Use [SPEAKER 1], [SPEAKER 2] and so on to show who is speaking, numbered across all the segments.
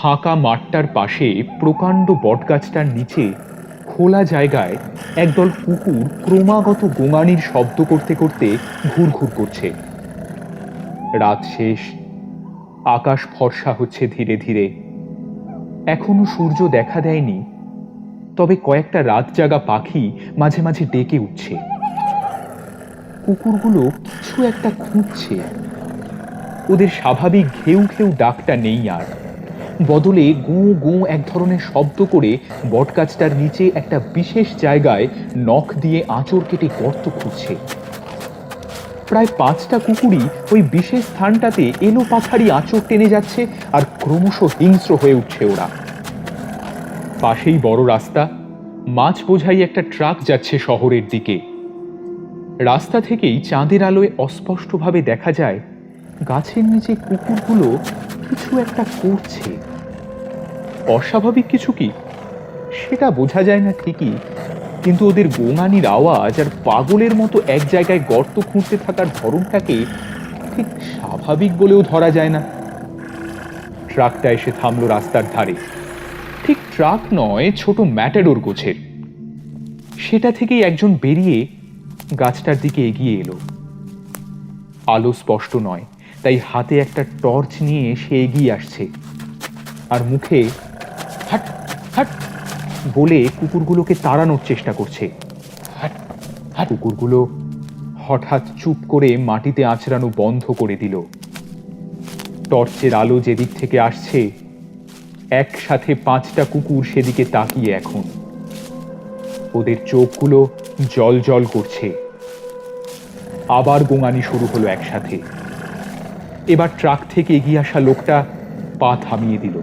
[SPEAKER 1] ফাঁকা মাঠটার পাশে প্রকাণ্ড বটগাছটার নিচে খোলা জায়গায় একদল কুকুর ক্রমাগত গোঙানির শব্দ করতে করতে ঘুরঘুর করছে। রাত শেষ, আকাশ ফর্সা হচ্ছে ধীরে ধীরে। এখনো সূর্য দেখা দেয়নি, তবে কয়েকটা রাত জাগা পাখি মাঝে মাঝে ডেকে উঠছে। কুকুরগুলো কিছু একটা খুঁজছে। ওদের স্বাভাবিক ঘেউ ঘেউ ডাকটা নেই আর, বদলে গোঁ গোঁ এক ধরনের শব্দ করে বটগাছটার নিচে একটা বিশেষ জায়গায় নখ দিয়ে আঁচড় কেটে গর্ত খুঁজছে। প্রায় 5টা কুকুরই ওই বিশেষ স্থানটাতে এলো পাথারি আঁচড় টেনে যাচ্ছে, আর ক্রমশ হিংস্র হয়ে উঠছে ওরা। পাশেই বড় রাস্তা, মাছ বোঝাই একটা ট্রাক যাচ্ছে শহরের দিকে। রাস্তা থেকেই চাঁদের আলোয় অস্পষ্টভাবে দেখা যায় গাছের নিচে কুকুরগুলো কিছু একটা করছে। অস্বাভাবিক কিছু কি সেটা বোঝা যায় না ঠিকই, কিন্তু ওদের গোঙানির আওয়াজ আর পাগলের মতো এক জায়গায় গর্ত খুঁড়তে থাকার ধরনটাকে ঠিক স্বাভাবিক বলেও ধরা যায় না। ট্রাকটা এসে থামলো রাস্তার ধারে। ঠিক ট্রাক নয়, ছোট ম্যাটাডোর গোছের। সেটা থেকেই একজন বেরিয়ে গাছটার দিকে এগিয়ে এলো। আলো স্পষ্ট নয়, তাই হাতে একটা টর্চ নিয়ে সে এগিয়ে আসছে, আর মুখে হাট হাট বলে কুকুরগুলোকে তাড়ানোর চেষ্টা করছে। কুকুরগুলো হঠাৎ চুপ করে মাটিতে আঁচড়ানো বন্ধ করে দিল। টর্চের আলো যেদিক থেকে আসছে, একসাথে 5টা কুকুর সেদিকে তাকিয়ে এখন। ওদের চোখগুলো জল জল করছে। আবার গোঙানি শুরু হলো একসাথে। এবার ট্রাক থেকে এগিয়ে আসা লোকটা পা থামিয়ে দিল।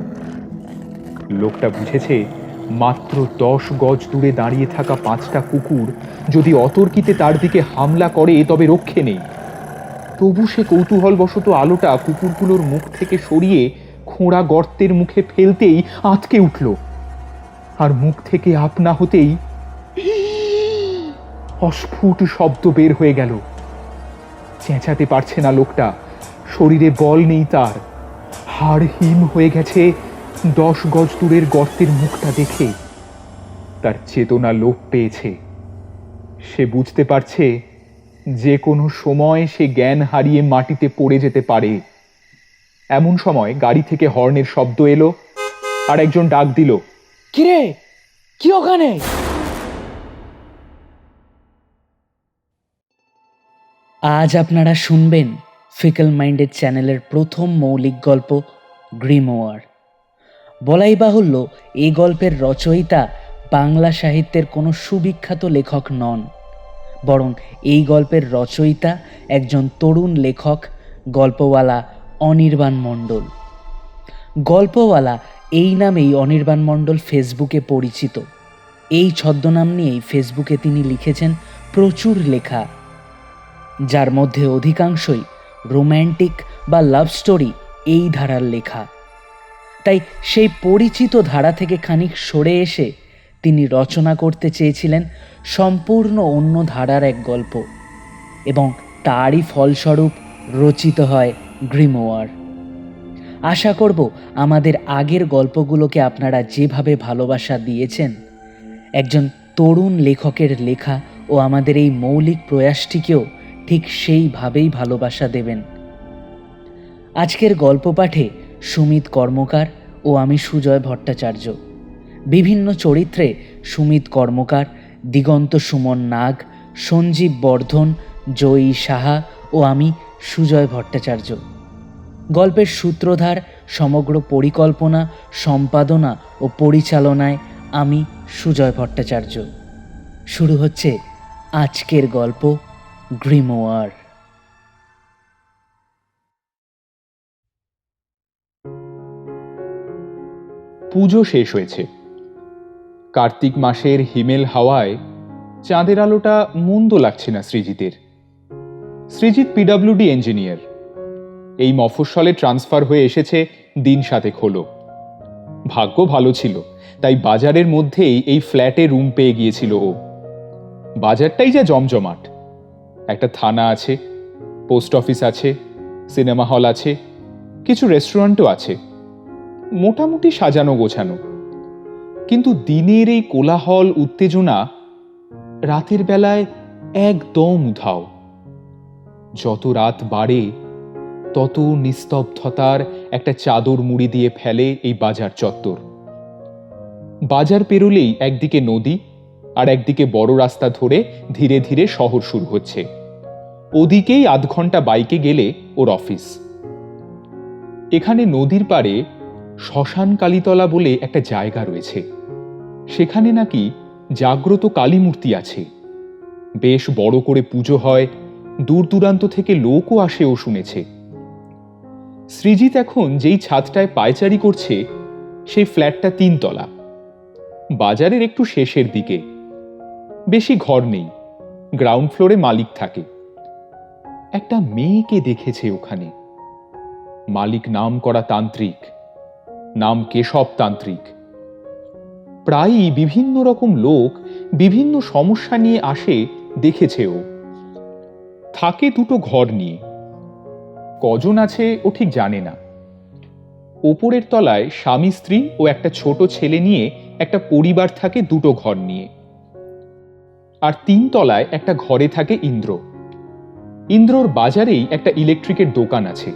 [SPEAKER 1] লোকটা বুঝেছে মাত্র 10 গজ দূরে দাঁড়িয়ে থাকা 5টা কুকুর যদি অতর্কিতে তার দিকে হামলা করে তবে রক্ষে নেই। তবু সে কৌতূহলবশত আলোটা কুকুরগুলোর মুখ থেকে সরিয়ে খোঁড়া গর্তের মুখে ফেলতেই আঁতকে উঠল, আর মুখ থেকে আপনা হতেই অস্ফুট শব্দ বের হয়ে গেল। চেঁচাতে পারছে না লোকটা, শরীরে বল নেই তার। হাড় হিম হয়ে গেছে 10 গজ দূরের গর্তের মুখটা দেখে। তার চেতনা লোপ পেয়েছে। সে বুঝতে পারছে যে কোনো সময় সে জ্ঞান হারিয়ে মাটিতে পড়ে যেতে পারে। এমন সময় গাড়ি থেকে হর্নের শব্দ এলো, আর একজন ডাক দিল,
[SPEAKER 2] কিরে, কি ওখানে? আজ আপনারা শুনবেন ফিকল মাইন্ডেড চ্যানেলের প্রথম মৌলিক গল্প গ্রিমোয়ার। বলাই বাহুল্য, এই গল্পের রচয়িতা বাংলা সাহিত্যের কোনো সুবিখ্যাত লেখক নন, বরং এই গল্পের রচয়িতা একজন তরুণ লেখক, গল্পওয়ালা অনির্বাণ মণ্ডল। গল্পওয়ালা এই নামেই অনির্বাণ মণ্ডল ফেসবুকে পরিচিত। এই ছদ্মনাম নিয়েই ফেসবুকে তিনি লিখেছেন প্রচুর লেখা, যার মধ্যে অধিকাংশই রোম্যান্টিক বা লাভ স্টোরি এই ধারার লেখা। তাই সেই পরিচিত ধারা থেকে খানিক সরে এসে তিনি রচনা করতে চেয়েছিলেন সম্পূর্ণ অন্য ধারার এক গল্প, এবং তারই ফলস্বরূপ রচিত হয় গ্রিমোয়ার। আশা করব আমাদের আগের গল্পগুলোকে আপনারা যেভাবে ভালোবাসা দিয়েছেন, একজন তরুণ লেখকের লেখা ও আমাদের এই মৌলিক প্রয়াসটিকেও ঠিক সেইভাবেই ভালোবাসা দেবেন। আজকের গল্প পাঠে সুমিত কর্মকার ও আমি সুজয় ভট্টাচার্য। বিভিন্ন চরিত্রে সুমিত কর্মকার, দিগন্ত সুমন নাগ, সঞ্জীব বর্ধন, জয়ী সাহা ও আমি সুজয় ভট্টাচার্য। গল্পের সূত্রধার, সমগ্র পরিকল্পনা, সম্পাদনা ও পরিচালনায় আমি সুজয় ভট্টাচার্য। শুরু হচ্ছে আজকের গল্প গ্রিমোয়ার।
[SPEAKER 1] পুজো শেষ হয়েছে। কার্তিক মাসের হিমেল হাওয়ায় চাঁদের আলোটা মন্দ লাগছে না সৃজিতের। Srijit PWD engineer. এই মফস্বলে ট্রান্সফার হয়ে এসেছে দিন 7 হলো। ভাগ্য ভালো ছিল, তাই বাজারের মধ্যেই এই ফ্ল্যাটে রুম পেয়ে গিয়েছিল ও। বাজারটাই যা জমজমাট। একটা থানা আছে, পোস্ট অফিস আছে, সিনেমা হল আছে, কিছু রেস্টুরেন্টও আছে। মোটামুটি সাজানো গোছানো, কিন্তু দিনের এই কোলাহল উত্তেজনা রাতের বেলায় একদম উধাও। যত রাত বাড়ে তত নিস্তব্ধতার একটা চাদর মুড়ি দিয়ে ফেলে এই বাজার চত্বর। বাজার পেরোলেই একদিকে নদী আর একদিকে বড় রাস্তা ধরে ধীরে ধীরে শহর শুরু হচ্ছে। ওদিকেই আধ ঘন্টা বাইকে গেলে ওর অফিস। এখানে নদীর পাড়ে শ্মশান কালীতলা বলে একটা জায়গা রয়েছে। সেখানে নাকি জাগ্রত কালী মূর্তি আছে, বেশ বড় করে পুজো হয়, দূর দূরান্ত থেকে লোকও আসে ও শুনেছে। সৃজিত এখন যেই ছাদটায় পায়চারি করছে সেই ফ্ল্যাটটা 3 তলা, বাজারের একটু শেষের দিকে। বেশি ঘর নেই, গ্রাউন্ড ফ্লোরে মালিক থাকে। একটা মেয়েকে দেখেছে ওখানে। মালিক নাম করা তান্ত্রিক, নাম কেশব তান্ত্রিক। প্রায়ই বিভিন্ন রকম লোক বিভিন্ন সমস্যা নিয়ে আসে দেখেছে ও। থাকে 2টো ঘর নিয়ে, কজন আছে ও ঠিক জানে না। ওপরের তলায় স্বামী স্ত্রী ও একটা ছোট ছেলে নিয়ে একটা পরিবার থাকে 2টো ঘর নিয়ে। আর 3 তলায় একটা ঘরে থাকে ইন্দ্র। ইন্দ্রর বাজারেই একটা ইলেকট্রিকের দোকান আছে,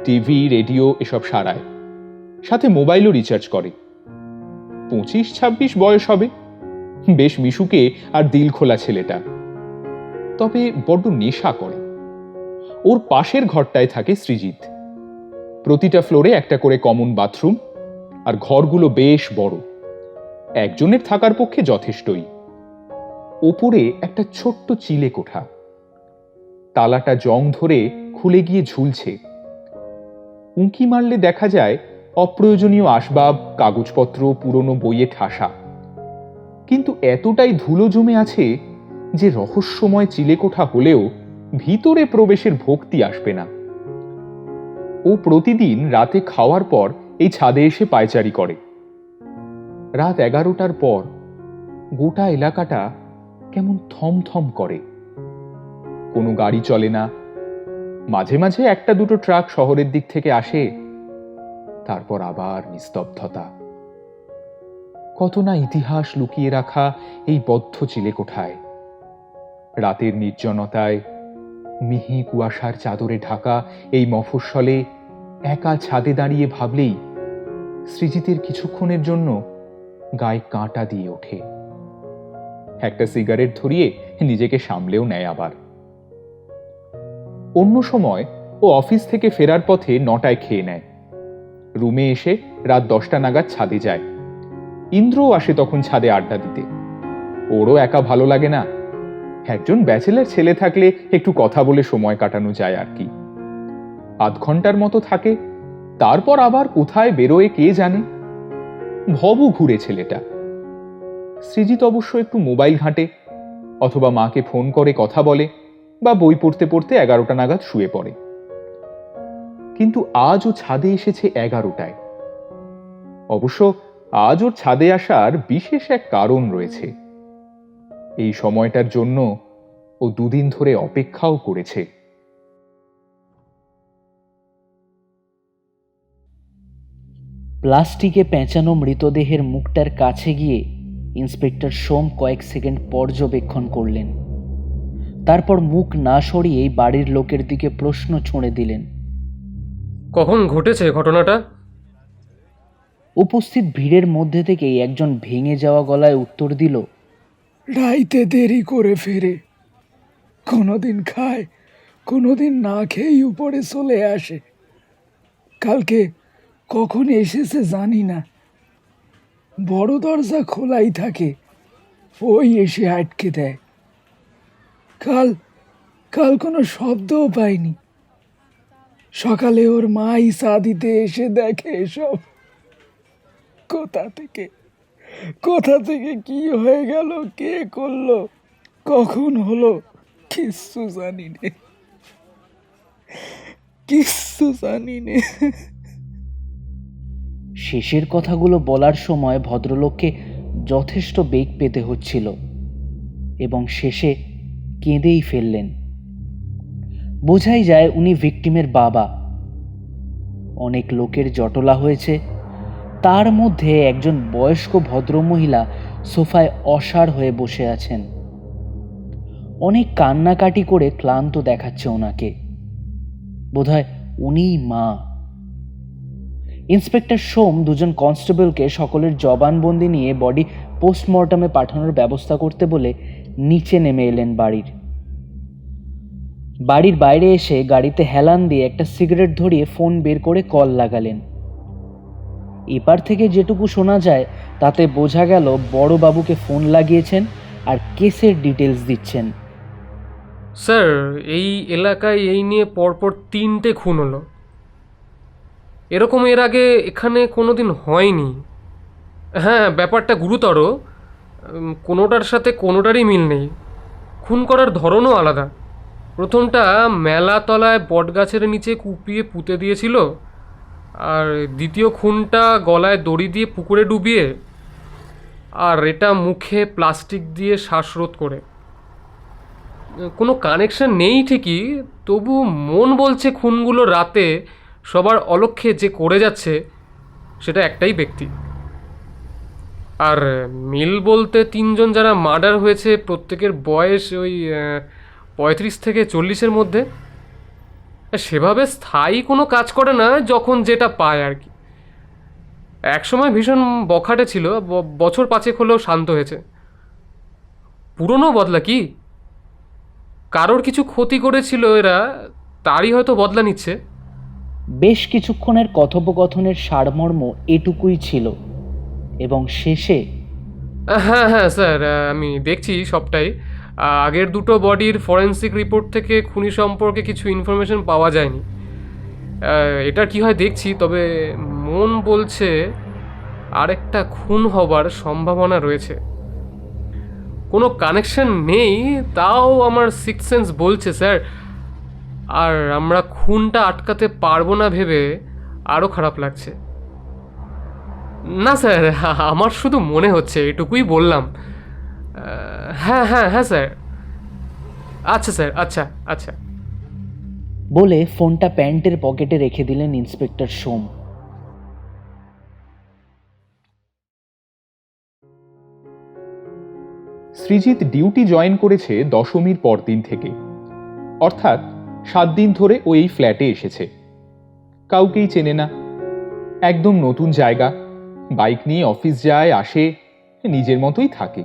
[SPEAKER 1] টিভি রেডিও এসব সারায়, সাথে মোবাইলও রিচার্জ করে। 25-26 বয়স হবে, বেশ মিশুকে আর দিল খোলা ছেলেটা, তবে বড্ড নেশা করে। ওর পাশের ঘরটায় থাকে সৃজিত। প্রতিটা ফ্লোরে একটা করে কমন বাথরুম, আর ঘরগুলো বেশ বড়, একজনের থাকার পক্ষে যথেষ্টই। ওপরে একটা ছোট্ট চিলে কোঠা, তালাটা জং ধরে খুলে গিয়ে ঝুলছে। উঁকি মারলে দেখা যায় অপ্রয়োজনীয় আসবাব, কাগজপত্র, পুরনো বইয়ে ঠাসা। কিন্তু এতটাই ধুলো জমে আছে যে রহস্যময় চিলেকোঠা হলেও ভিতরে প্রবেশের ভক্তি আসবে না। ও প্রতিদিন রাতে খাওয়ার পর এই ছাদে এসে পায়চারি করে। রাত 11টার পর গোটা এলাকাটা কেমন থমথম করে। কোনো গাড়ি চলে না, মাঝে মাঝে 1-2টো ট্রাক শহরের দিক থেকে আসে, তারপর আবার নিস্তব্ধতা। কত না ইতিহাস লুকিয়ে রাখা এই বদ্ধ চিলেকোঠায়। রাতের নির্জনতায় মিহি কুয়াশার চাদরে ঢাকা এই মফস্বলে একা ছাদে দাঁড়িয়ে ভাবলেই সৃজিতের কিছুক্ষণের জন্য গায়ে কাঁটা দিয়ে ওঠে। একটা সিগারেট ধরিয়ে নিজেকে সামলেও নেয় আবার। অন্য সময় ও অফিস থেকে ফেরার পথে 9টায় খেয়ে নেয়, রুমে এসে রাত 10টা নাগাদ ছাদে যায়। ইন্দ্রও আসে তখন ছাদে আড্ডা দিতে। ওরও একা ভালো লাগে না, একজন ব্যাচেলার ছেলে থাকলে একটু কথা বলে সময় কাটানো যায় আর কি। আধ ঘন্টার মতো থাকে, তারপর আবার কোথায় বেরোয় কে জানে। ভবু ঘুরে ছেলেটা। সৃজিত অবশ্য একটু মোবাইল ঘাঁটে, অথবা মাকে ফোন করে কথা বলে, বা বই পড়তে পড়তে 11টা নাগাদ শুয়ে পড়ে। কিন্তু আজ ও ছাদে এসেছে 11টায়। অবশ্য আজ ওর ছাদে আসার বিশেষ এক কারণ রয়েছে। এই সময়টার জন্য ও 2 দিন ধরে অপেক্ষাও করেছে।
[SPEAKER 2] প্লাস্টিকে পেঁচানো মৃতদেহের মুখটার কাছে গিয়ে ইন্সপেক্টর সোম কয়েক সেকেন্ড পর্যবেক্ষণ করলেন। তারপর মুখ না সরিয়ে বাড়ির লোকের দিকে প্রশ্ন ছুঁড়ে দিলেন।
[SPEAKER 3] কখন ঘটেছে ঘটনাটা?
[SPEAKER 2] উপস্থিত ভিড়ের মধ্যে থেকেই একজন ভেঙে যাওয়া গলায় উত্তর দিল,
[SPEAKER 4] রাইতে দেরি করে ফেরে, কোনোদিন খায়, কোনোদিন না খেয়েই উপরে চলে আসে। কালকে কখন এসেছে জানি না, বড় দরজা খোলাই থাকে, ওই এসে আটকে দেয়। কাল কাল কোনো শব্দও পাইনি। সকালে ওর মাই চা দিতে এসে দেখে এসব। কোথা থেকে কি হয়ে গেল, কে করলো, কখন হলো, কিচ্ছু জানি নে।
[SPEAKER 2] শেষের কথাগুলো বলার সময় ভদ্রলোককে যথেষ্ট বেগ পেতে হচ্ছিল এবং শেষে কেঁদেই ফেললেন। বোঝাই যায় উনি ভিকটিমের বাবা। অনেক লোকের জটলা হয়েছে, তার মধ্যে একজন বয়স্ক ভদ্রমহিলা সোফায় অসাড় হয়ে বসে আছেন। অনেক কান্নাকাটি করে ক্লান্ত দেখাচ্ছে ওনাকে। বোধহয় উনিই মা। ইন্সপেক্টর সোম দুজন কনস্টেবলকে সকলের জবানবন্দি নিয়ে বডি পোস্টমর্টমে পাঠানোর ব্যবস্থা করতে বলে নিচে নেমে এলেন বাড়ির বাইরে এসে গাড়িতে হেলান দিয়ে একটা সিগারেট ধরিয়ে ফোন বের করে কল লাগালেন। এপার থেকে যেটুকু শোনা যায় তাতে বোঝা গেল বড়বাবুকে ফোন লাগিয়েছেন আর কেসের ডিটেলস দিচ্ছেন।
[SPEAKER 3] স্যার, এই এলাকায় এই নিয়ে পরপর 3টে খুন হলো। এরকম এর আগে এখানে কোনোদিন হয়নি। হ্যাঁ, ব্যাপারটা গুরুতর। কোনোটার সাথে কোনোটারই মিল নেই। খুন করার ধরনও আলাদা। প্রথমটা মেলাতলায় বটগাছের নিচে কুপিয়ে পুঁতে দিয়েছিল, আর দ্বিতীয় খুনটা গলায় দড়ি দিয়ে পুকুরে ডুবিয়ে, আর এটা মুখে প্লাস্টিক দিয়ে শ্বাসরোধ করে। কোনো কানেকশন নেই ঠিকই, তবু মন বলছে খুনগুলো রাতে সবার অলক্ষ্যে যে করে যাচ্ছে সেটা একটাই ব্যক্তি। আর মিল বলতে 3জন যারা মার্ডার হয়েছে প্রত্যেকের বয়স ওই 35 থেকে 40-এর মধ্যে। সেভাবে স্থায়ী কোনো কাজ করে না, যখন যেটা পায় আর কি। একসময় ভীষণ বখাটে ছিল, বছর 5 হলেও শান্ত হয়েছে। পুরনো বদলা কি? কারোর কিছু ক্ষতি করেছিল এরা, তারই হয়তো বদলা নিচ্ছে।
[SPEAKER 2] বেশ কিছুক্ষণের কথোপকথনের সারমর্ম এটুকুই ছিল এবং শেষে,
[SPEAKER 3] হ্যাঁ হ্যাঁ স্যার, আমি দেখছি সবটাই। আগের দুটো বডির ফরেন্সিক রিপোর্ট থেকে খুনি সম্পর্কে কিছু ইনফরমেশন পাওয়া যায়নি। এটা কি হয় দেখছি, তবে মন বলছে আরেকটা খুন হবার সম্ভাবনা রয়েছে। কোনো কানেকশন নেই, তাও আমার সিক্স সেন্স বলছে স্যার। আর আমরা খুনটা আটকাতে পারবো না ভেবে আরও খারাপ লাগছে। না স্যার, আমার শুধু মনে হচ্ছে, এটুকুই বললাম। হ্যাঁ হ্যাঁ হ্যাঁ স্যার। আচ্ছা স্যার, আচ্ছা আচ্ছা।
[SPEAKER 2] বলে ফোনটা প্যান্টের পকেটে রেখে দিলেন ইন্সপেক্টর সোম।
[SPEAKER 1] সৃজিত ডিউটি জয়েন করেছে দশমীর পরদিন থেকে, অর্থাৎ 7 দিন ধরে ও এই ফ্ল্যাটে এসেছে। কাউকেই চেনে না, একদম নতুন জায়গা। বাইক নিয়ে অফিস যায় আসে, নিজের মতোই থাকে।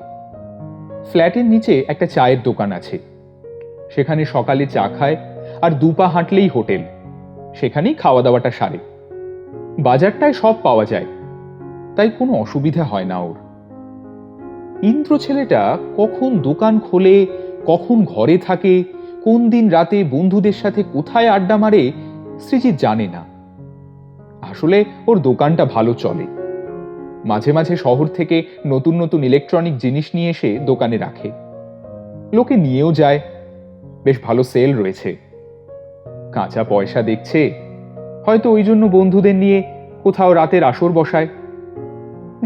[SPEAKER 1] ফ্ল্যাটের নিচে একটা চায়ের দোকান আছে, সেখানে সকালে চা খায়, আর 2 পা হাঁটলেই হোটেল, সেখানেই খাওয়া দাওয়াটা সারে। বাজারটায় সব পাওয়া যায়, তাই কোনো অসুবিধা হয় না ওর। ইন্দ্র ছেলেটা কখন দোকান খোলে, কখন ঘরে থাকে, কোন দিন রাতে বন্ধুদের সাথে কোথায় আড্ডা মারে, সৃজিত জানে না। আসলে ওর দোকানটা ভালো চলে। মাঝে মাঝে শহর থেকে নতুন নতুন ইলেকট্রনিক জিনিস নিয়ে এসে দোকানে রাখে, লোকে নিয়েও যায়। বেশ ভালো সেল রয়েছে, কাঁচা পয়সা দেখছে, হয়তো ওই জন্য বন্ধুদের নিয়ে কোথাও রাতের আসর বসায়।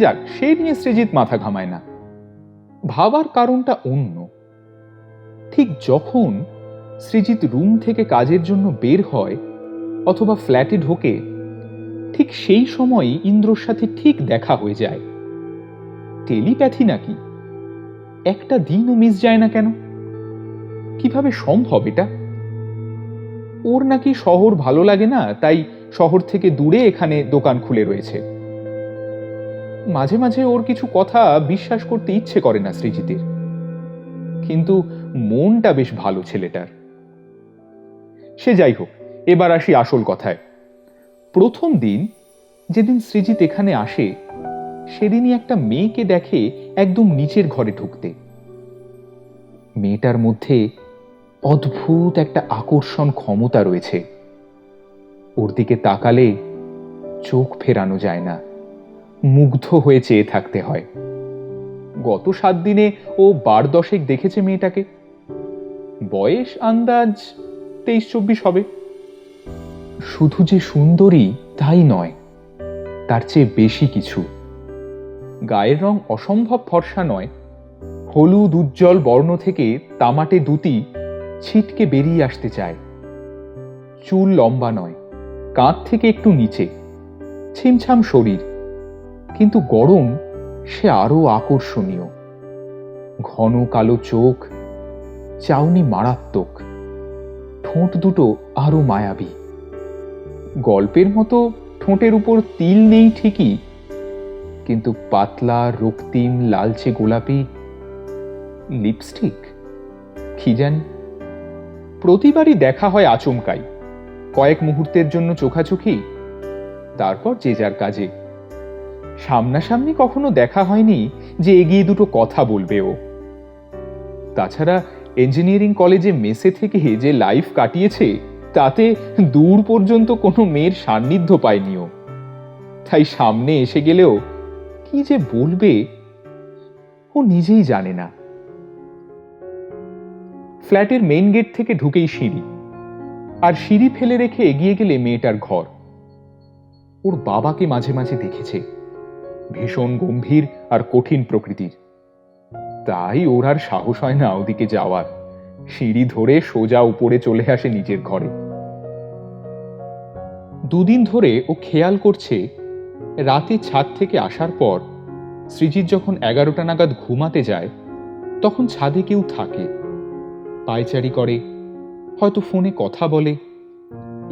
[SPEAKER 1] যাক, সেই নিয়ে সৃজিত মাথা ঘামায় না। ভাবার কারণটা অন্য। ঠিক যখন সৃজিত রুম থেকে কাজের জন্য বের হয় অথবা ফ্ল্যাটে ঢোকে, ঠিক সেই সময়ই ইন্দ্রর সাথে ঠিক দেখা হয়ে যায়। টেলিপ্যাথি নাকি? একটা দিনও মিস যায় না কেন? কিভাবে সম্ভব এটা? ওর নাকি শহর ভালো লাগে না, তাই শহর থেকে দূরে এখানে দোকান খুলে রয়েছে। মাঝে মাঝে ওর কিছু কথা বিশ্বাস করতে ইচ্ছে করে না সৃজিতের, কিন্তু মনটা বেশ ভালো ছেলেটার। সে যাই হোক, এবার আসি আসল কথায়। প্রথম দিন যেদিন সৃজিত এখানে আসে, সেদিনই একটা মেয়েকে দেখে একদম নিচের ঘরে ঢুকতে। মেয়েটার মধ্যে অদ্ভুত একটা আকর্ষণ ক্ষমতা রয়েছে। ওর দিকে তাকালে চোখ ফেরানো যায় না, মুগ্ধ হয়ে চেয়ে থাকতে হয়। গত 7 দিনে ও 12-10 দেখেছে মেয়েটাকে। বয়স আন্দাজ 23-24 হবে। শুধু যে সুন্দরী তাই নয়, তার চেয়ে বেশি কিছু। গায়ের রং অসম্ভব ফর্সা নয়, হলুদ উজ্জ্বল বর্ণ থেকে তামাটে দুতি ছিটকে বেরিয়ে আসতে চায়। চুল লম্বা নয়, কাঁধ থেকে একটু নিচে, ছিমছাম শরীর, কিন্তু গরম সে আরো আকর্ষণীয়। ঘন কালো চোখ, চাউনি মারাত্মক, ঠোঁট দুটো আরো মায়াবী। গল্পের মতো ঠোঁটের উপর তিল নেই ঠিকই, কিন্তু পাতলা রক্তিম লালচে গোলাপি লিপস্টিক, কি জানি। প্রতিবারই দেখা হয় আচমকাই, কয়েক মুহূর্তের জন্য চোখাচোখি, তারপর যে যার কাজে। সামনাসামনি কখনো দেখা হয়নি যে এগিয়ে দুটো কথা বলবে ও। তাছাড়া ইঞ্জিনিয়ারিং কলেজে মেসে থেকে যে লাইফ কাটিয়েছে, তাতে দূর পর্যন্ত কোনো মেয়ের সান্নিধ্য পায়নি ও। তাই সামনে এসে গেলেও কি যে বলবে ও নিজেই জানে না। ফ্ল্যাটের মেইন গেট থেকে ঢুকেই সিঁড়ি, আর সিঁড়ি ফেলে রেখে এগিয়ে গেলে মেয়েটার ঘর। ওর বাবাকে মাঝে মাঝে দেখেছে, ভীষণ গম্ভীর আর কঠিন প্রকৃতির। তাই ওর আর সাহস হয় না ওদিকে যাওয়ার। সিঁড়ি ধরে সোজা উপরে চলে আসে নিজের ঘরে। দুদিন ধরে ও খেয়াল করছে, রাতে ছাদ থেকে আসার পর সৃজিত যখন 11টা নাগাদ ঘুমাতে যায়, তখন ছাদে কেউ থাকে, পায়চারি করে, হয়তো ফোনে কথা বলে।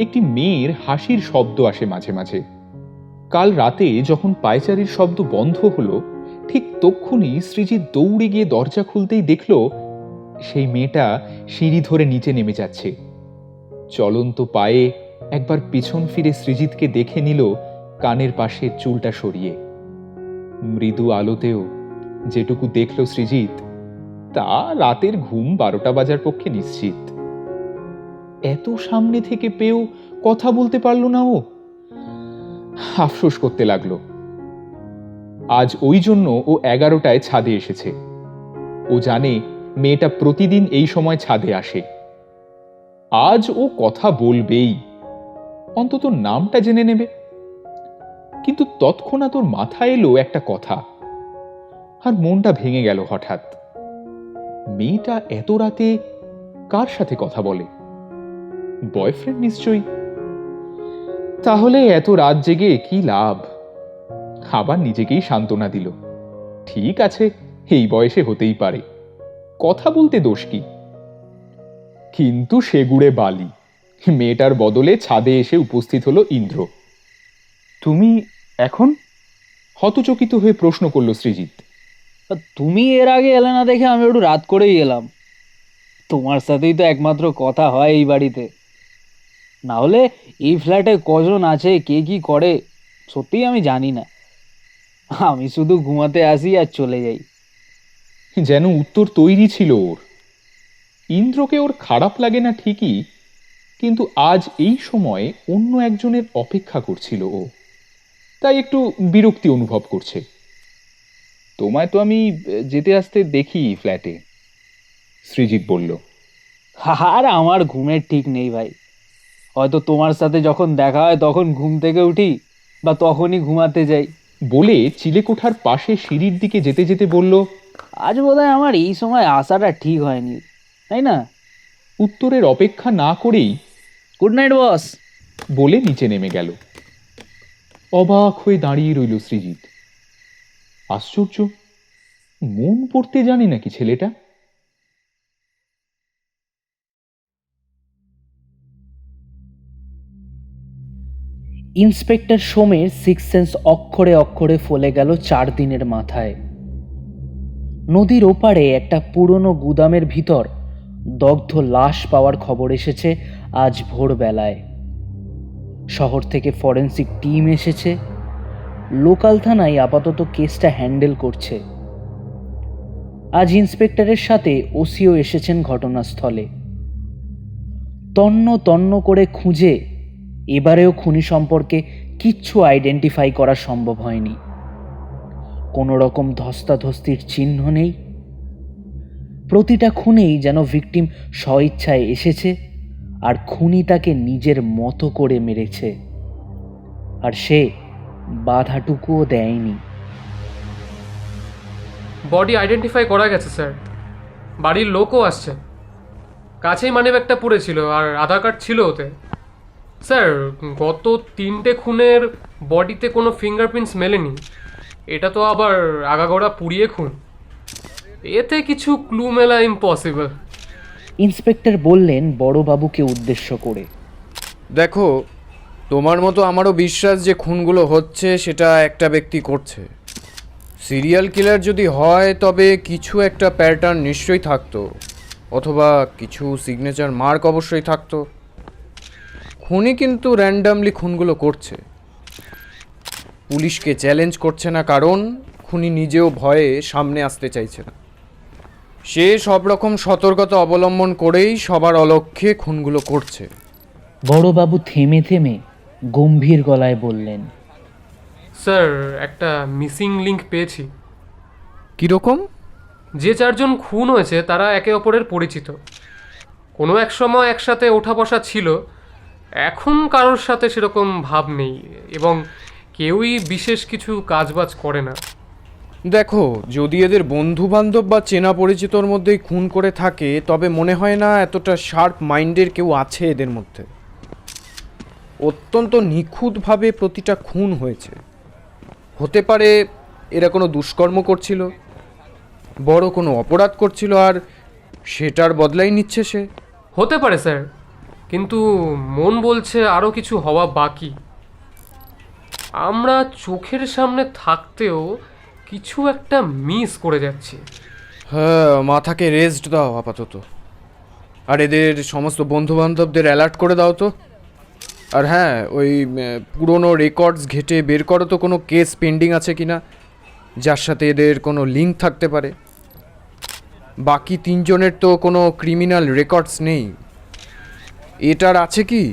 [SPEAKER 1] একটি মেয়ের হাসির শব্দ আসে মাঝে মাঝে। কাল রাতে যখন পায়চারির শব্দ বন্ধ হলো, ঠিক তক্ষুনি সৃজিত দৌড়ে গিয়ে দরজা খুলতেই দেখল সেই মেয়েটা সিঁড়ি ধরে নিচে নেমে যাচ্ছে। চলন্ত পায়ে একবার পিছন ফিরে সৃজিতকে দেখে নিল, কানের পাশে চুলটা সরিয়ে। মৃদু আলোতেও যেটুকু দেখল সৃজিত, তা রাতের ঘুম 12টা বাজার পক্ষে নিশ্চিত। এত সামনে থেকে পেয়েও কথা বলতে পারল না ও। আফসোস করতে লাগলো। আজ ওই জন্য ও 11টায় ছাদে এসেছে। ও জানে মেয়েটা প্রতিদিন এই সময় ছাদে আসে। আজ ও কথা বলবেই, অন্তত নামটা জেনে নেবে। কিন্তু তৎক্ষণাৎ ওর মাথায় এলো একটা কথা, আর মনটা ভেঙে গেল হঠাৎ। মেয়েটা এত রাতে কার সাথে কথা বলে? বয়ফ্রেন্ড নিশ্চয়ই। তাহলে এত রাত জেগে কি লাভ? আবার নিজেকেই সান্ত্বনা দিল, ঠিক আছে, এই বয়সে হতেই পারে, কথা বলতে দোষ কি? কিন্তু সে গুড়ে বালি। মেয়েটার বদলে ছাদে এসে উপস্থিত হলো ইন্দ্র। তুমি এখন? হতচকিত হয়ে প্রশ্ন করল সৃজিত।
[SPEAKER 5] তুমি এর আগে এলে না দেখে আমি একটু রাত করেই এলাম। তোমার সাথেই তো একমাত্র কথা হয় এই বাড়িতে। না হলে এই ফ্ল্যাটে কজন আছে, কে কি করে, সত্যিই আমি জানি না। আমি শুধু ঘুমাতে আসি আর চলে যাই।
[SPEAKER 1] যেন উত্তর তৈরি ছিল ওর। ইন্দ্রকে ওর খারাপ লাগে না ঠিকই, কিন্তু আজ এই সময়ে অন্য একজনের অপেক্ষা করছিল ও, তাই একটু বিরক্তি অনুভব করছে। তোমায় তো আমি যেতে আসতে দেখি ফ্ল্যাটে, সৃজিত বলল।
[SPEAKER 5] আর আমার ঘুমের ঠিক নেই ভাই। হয়তো তোমার সাথে যখন দেখা হয় তখন ঘুম থেকে উঠি, বা তখনই ঘুমাতে যাই।
[SPEAKER 1] বলে চিলেকোঠার পাশে সিঁড়ির দিকে যেতে যেতে বলল,
[SPEAKER 5] আজ বোধহয় আমার এই সময় আসাটা ঠিক হয়নি, তাই না?
[SPEAKER 1] উত্তরের অপেক্ষা না করেই
[SPEAKER 5] গুড নাইট বস
[SPEAKER 1] বলে নিচে নেমে গেল। অবাক হয়ে দাঁড়িয়ে রইল সৃজিত। আশ্চর্য, মন পড়তে জানে নাকি ছেলেটা?
[SPEAKER 2] ইন্সপেক্টর সোমের সিক্স সেন্স অক্ষরে অক্ষরে ফলে গেল 4 দিনের মাথায়। নদীর ওপারে একটা পুরনো গুদামের ভিতর দগ্ধ লাশ পাওয়ার খবর এসেছে আজ ভোরবেলায়। শহর থেকে ফরেন্সিক টিম এসেছে। লোকাল থানায় আপাতত কেসটা হ্যান্ডেল করছে। আজ ইন্সপেক্টরের সাথে ওসিও এসেছেন ঘটনাস্থলে। তন্ন তন্ন করে খুঁজে এবারেও খুনি সম্পর্কে কিচ্ছু আইডেন্টিফাই করা সম্ভব হয়নি। কোনো রকম ধস্তাধস্তির চিহ্ন নেই। প্রতিটা খুনেই যেন ভিকটিম স্বইচ্ছায় এসেছে আর খুনি তাকে নিজের মতো করে মেরেছে, আর সে বাধাটুকুও দেয়নি।
[SPEAKER 3] বডি আইডেন্টিফাই করা গেছে স্যার। বাড়ির লোকও আসছে। কাছেই মানিব্যাগটা পড়েছিল আর আধার কার্ড ছিল ওতে। স্যার, গত 3টে খুনের বডিতে কোনো ফিঙ্গারপ্রিন্টস মেলেনি। এটা তো আবার আগাগোড়া পুড়িয়ে খুন, এতে কিছু ক্লু মেলা ইম্পসিবল।
[SPEAKER 2] ইন্সপেক্টর বললেন বড়বাবুকে উদ্দেশ্য করে।
[SPEAKER 6] দেখো, তোমার মতো আমারও বিশ্বাস যে খুনগুলো হচ্ছে সেটা একটা ব্যক্তি করছে। সিরিয়াল কিলার যদি হয় তবে কিছু একটা প্যাটার্ন নিশ্চয়ই থাকতো, অথবা কিছু সিগনেচার মার্ক অবশ্যই থাকতো। খুনি কিন্তু র্যান্ডামলি খুনগুলো করছে, পুলিশকে চ্যালেঞ্জ করছে না, কারণ খুনি নিজেও ভয়ে সামনে আসতে চাইছে না। সে সব রকম সতর্কতা অবলম্বন করেই সবার অলক্ষ্যে খুনগুলো করছে।
[SPEAKER 2] বড়বাবু থেমে থেমে গম্ভীর গলায় বললেন,
[SPEAKER 3] স্যার, একটা মিসিং লিঙ্ক পেয়েছি।
[SPEAKER 6] কীরকম?
[SPEAKER 3] যে 4 জন খুন হয়েছে তারা একে অপরের পরিচিত, কোনো এক সময় একসাথে ওঠা বসা ছিল, এখন কারোর সাথে সেরকম ভাব নেই এবং কেউই বিশেষ কিছু কাজবাজ করে না।
[SPEAKER 6] দেখো, যদি এদের বন্ধু বান্ধব বা চেনা পরিচিতর মধ্যেই খুন করে থাকে তবে মনে হয় না এতটা শার্প মাইন্ডের কেউ আছে এদের মধ্যে। অত্যন্ত নিখুঁতভাবে প্রতিটা খুন হয়েছে। হতে পারে এরা কোনো দুষ্কর্ম করছিল, বড় কোনো অপরাধ করছিল, আর সেটার বদলাই নিচ্ছে সে।
[SPEAKER 3] হতে পারে স্যার, কিন্তু মন বলছে আরও কিছু হওয়া বাকি। আমরা চোখের সামনে থাকতেও কিছু একটা মিস করে যাচ্ছি।
[SPEAKER 6] হ্যাঁ, মাথাকে রেস্ট দাও আপাতত, আর এদের সমস্ত বন্ধু বান্ধবদের অ্যালার্ট করে দাও তো। আর হ্যাঁ, ওই পুরনো রেকর্ডস ঘেটে বের করো তো কোনো কেস পেন্ডিং আছে কি না যার সাথে এদের কোনো লিঙ্ক থাকতে পারে। বাকি 3 জনের তো কোনো ক্রিমিনাল রেকর্ডস নেই, এটার আছে কি?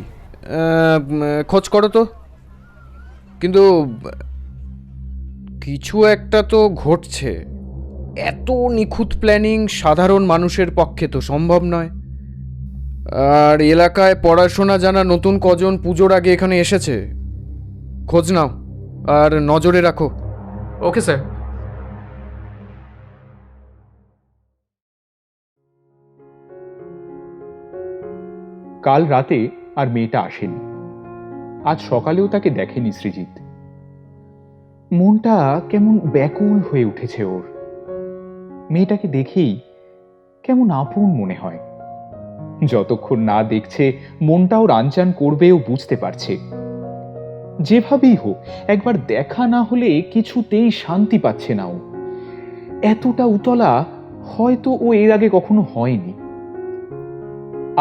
[SPEAKER 6] খোঁজ করো তো। কিন্তু কিছু একটা তো ঘটছে। এত নিখুঁত প্ল্যানিং সাধারণ মানুষের পক্ষে তো সম্ভব নয়। আর এলাকায় পড়াশোনা জানা নতুন কজন পুজোর আগে এখানে এসেছে, খোঁজ নাও আর নজরে রাখো।
[SPEAKER 3] Okay sir.
[SPEAKER 1] কাল রাতে আর মেয়েটা আসেনি। আজ সকালেও তাকে দেখেনি সৃজিত। মনটা কেমন ব্যাকুল হয়ে উঠেছে ওর। মেয়েটাকে দেখেই কেমন আপন মনে হয়। যতক্ষণ না দেখছে মনটাও রানচান করবেও বুঝতে পারছে। যেভাবেই হোক একবার দেখা না হলে কিছুতেই শান্তি পাচ্ছে না ও। এতটা উতলা হয়তো ও এর আগে কখনো হয়নি।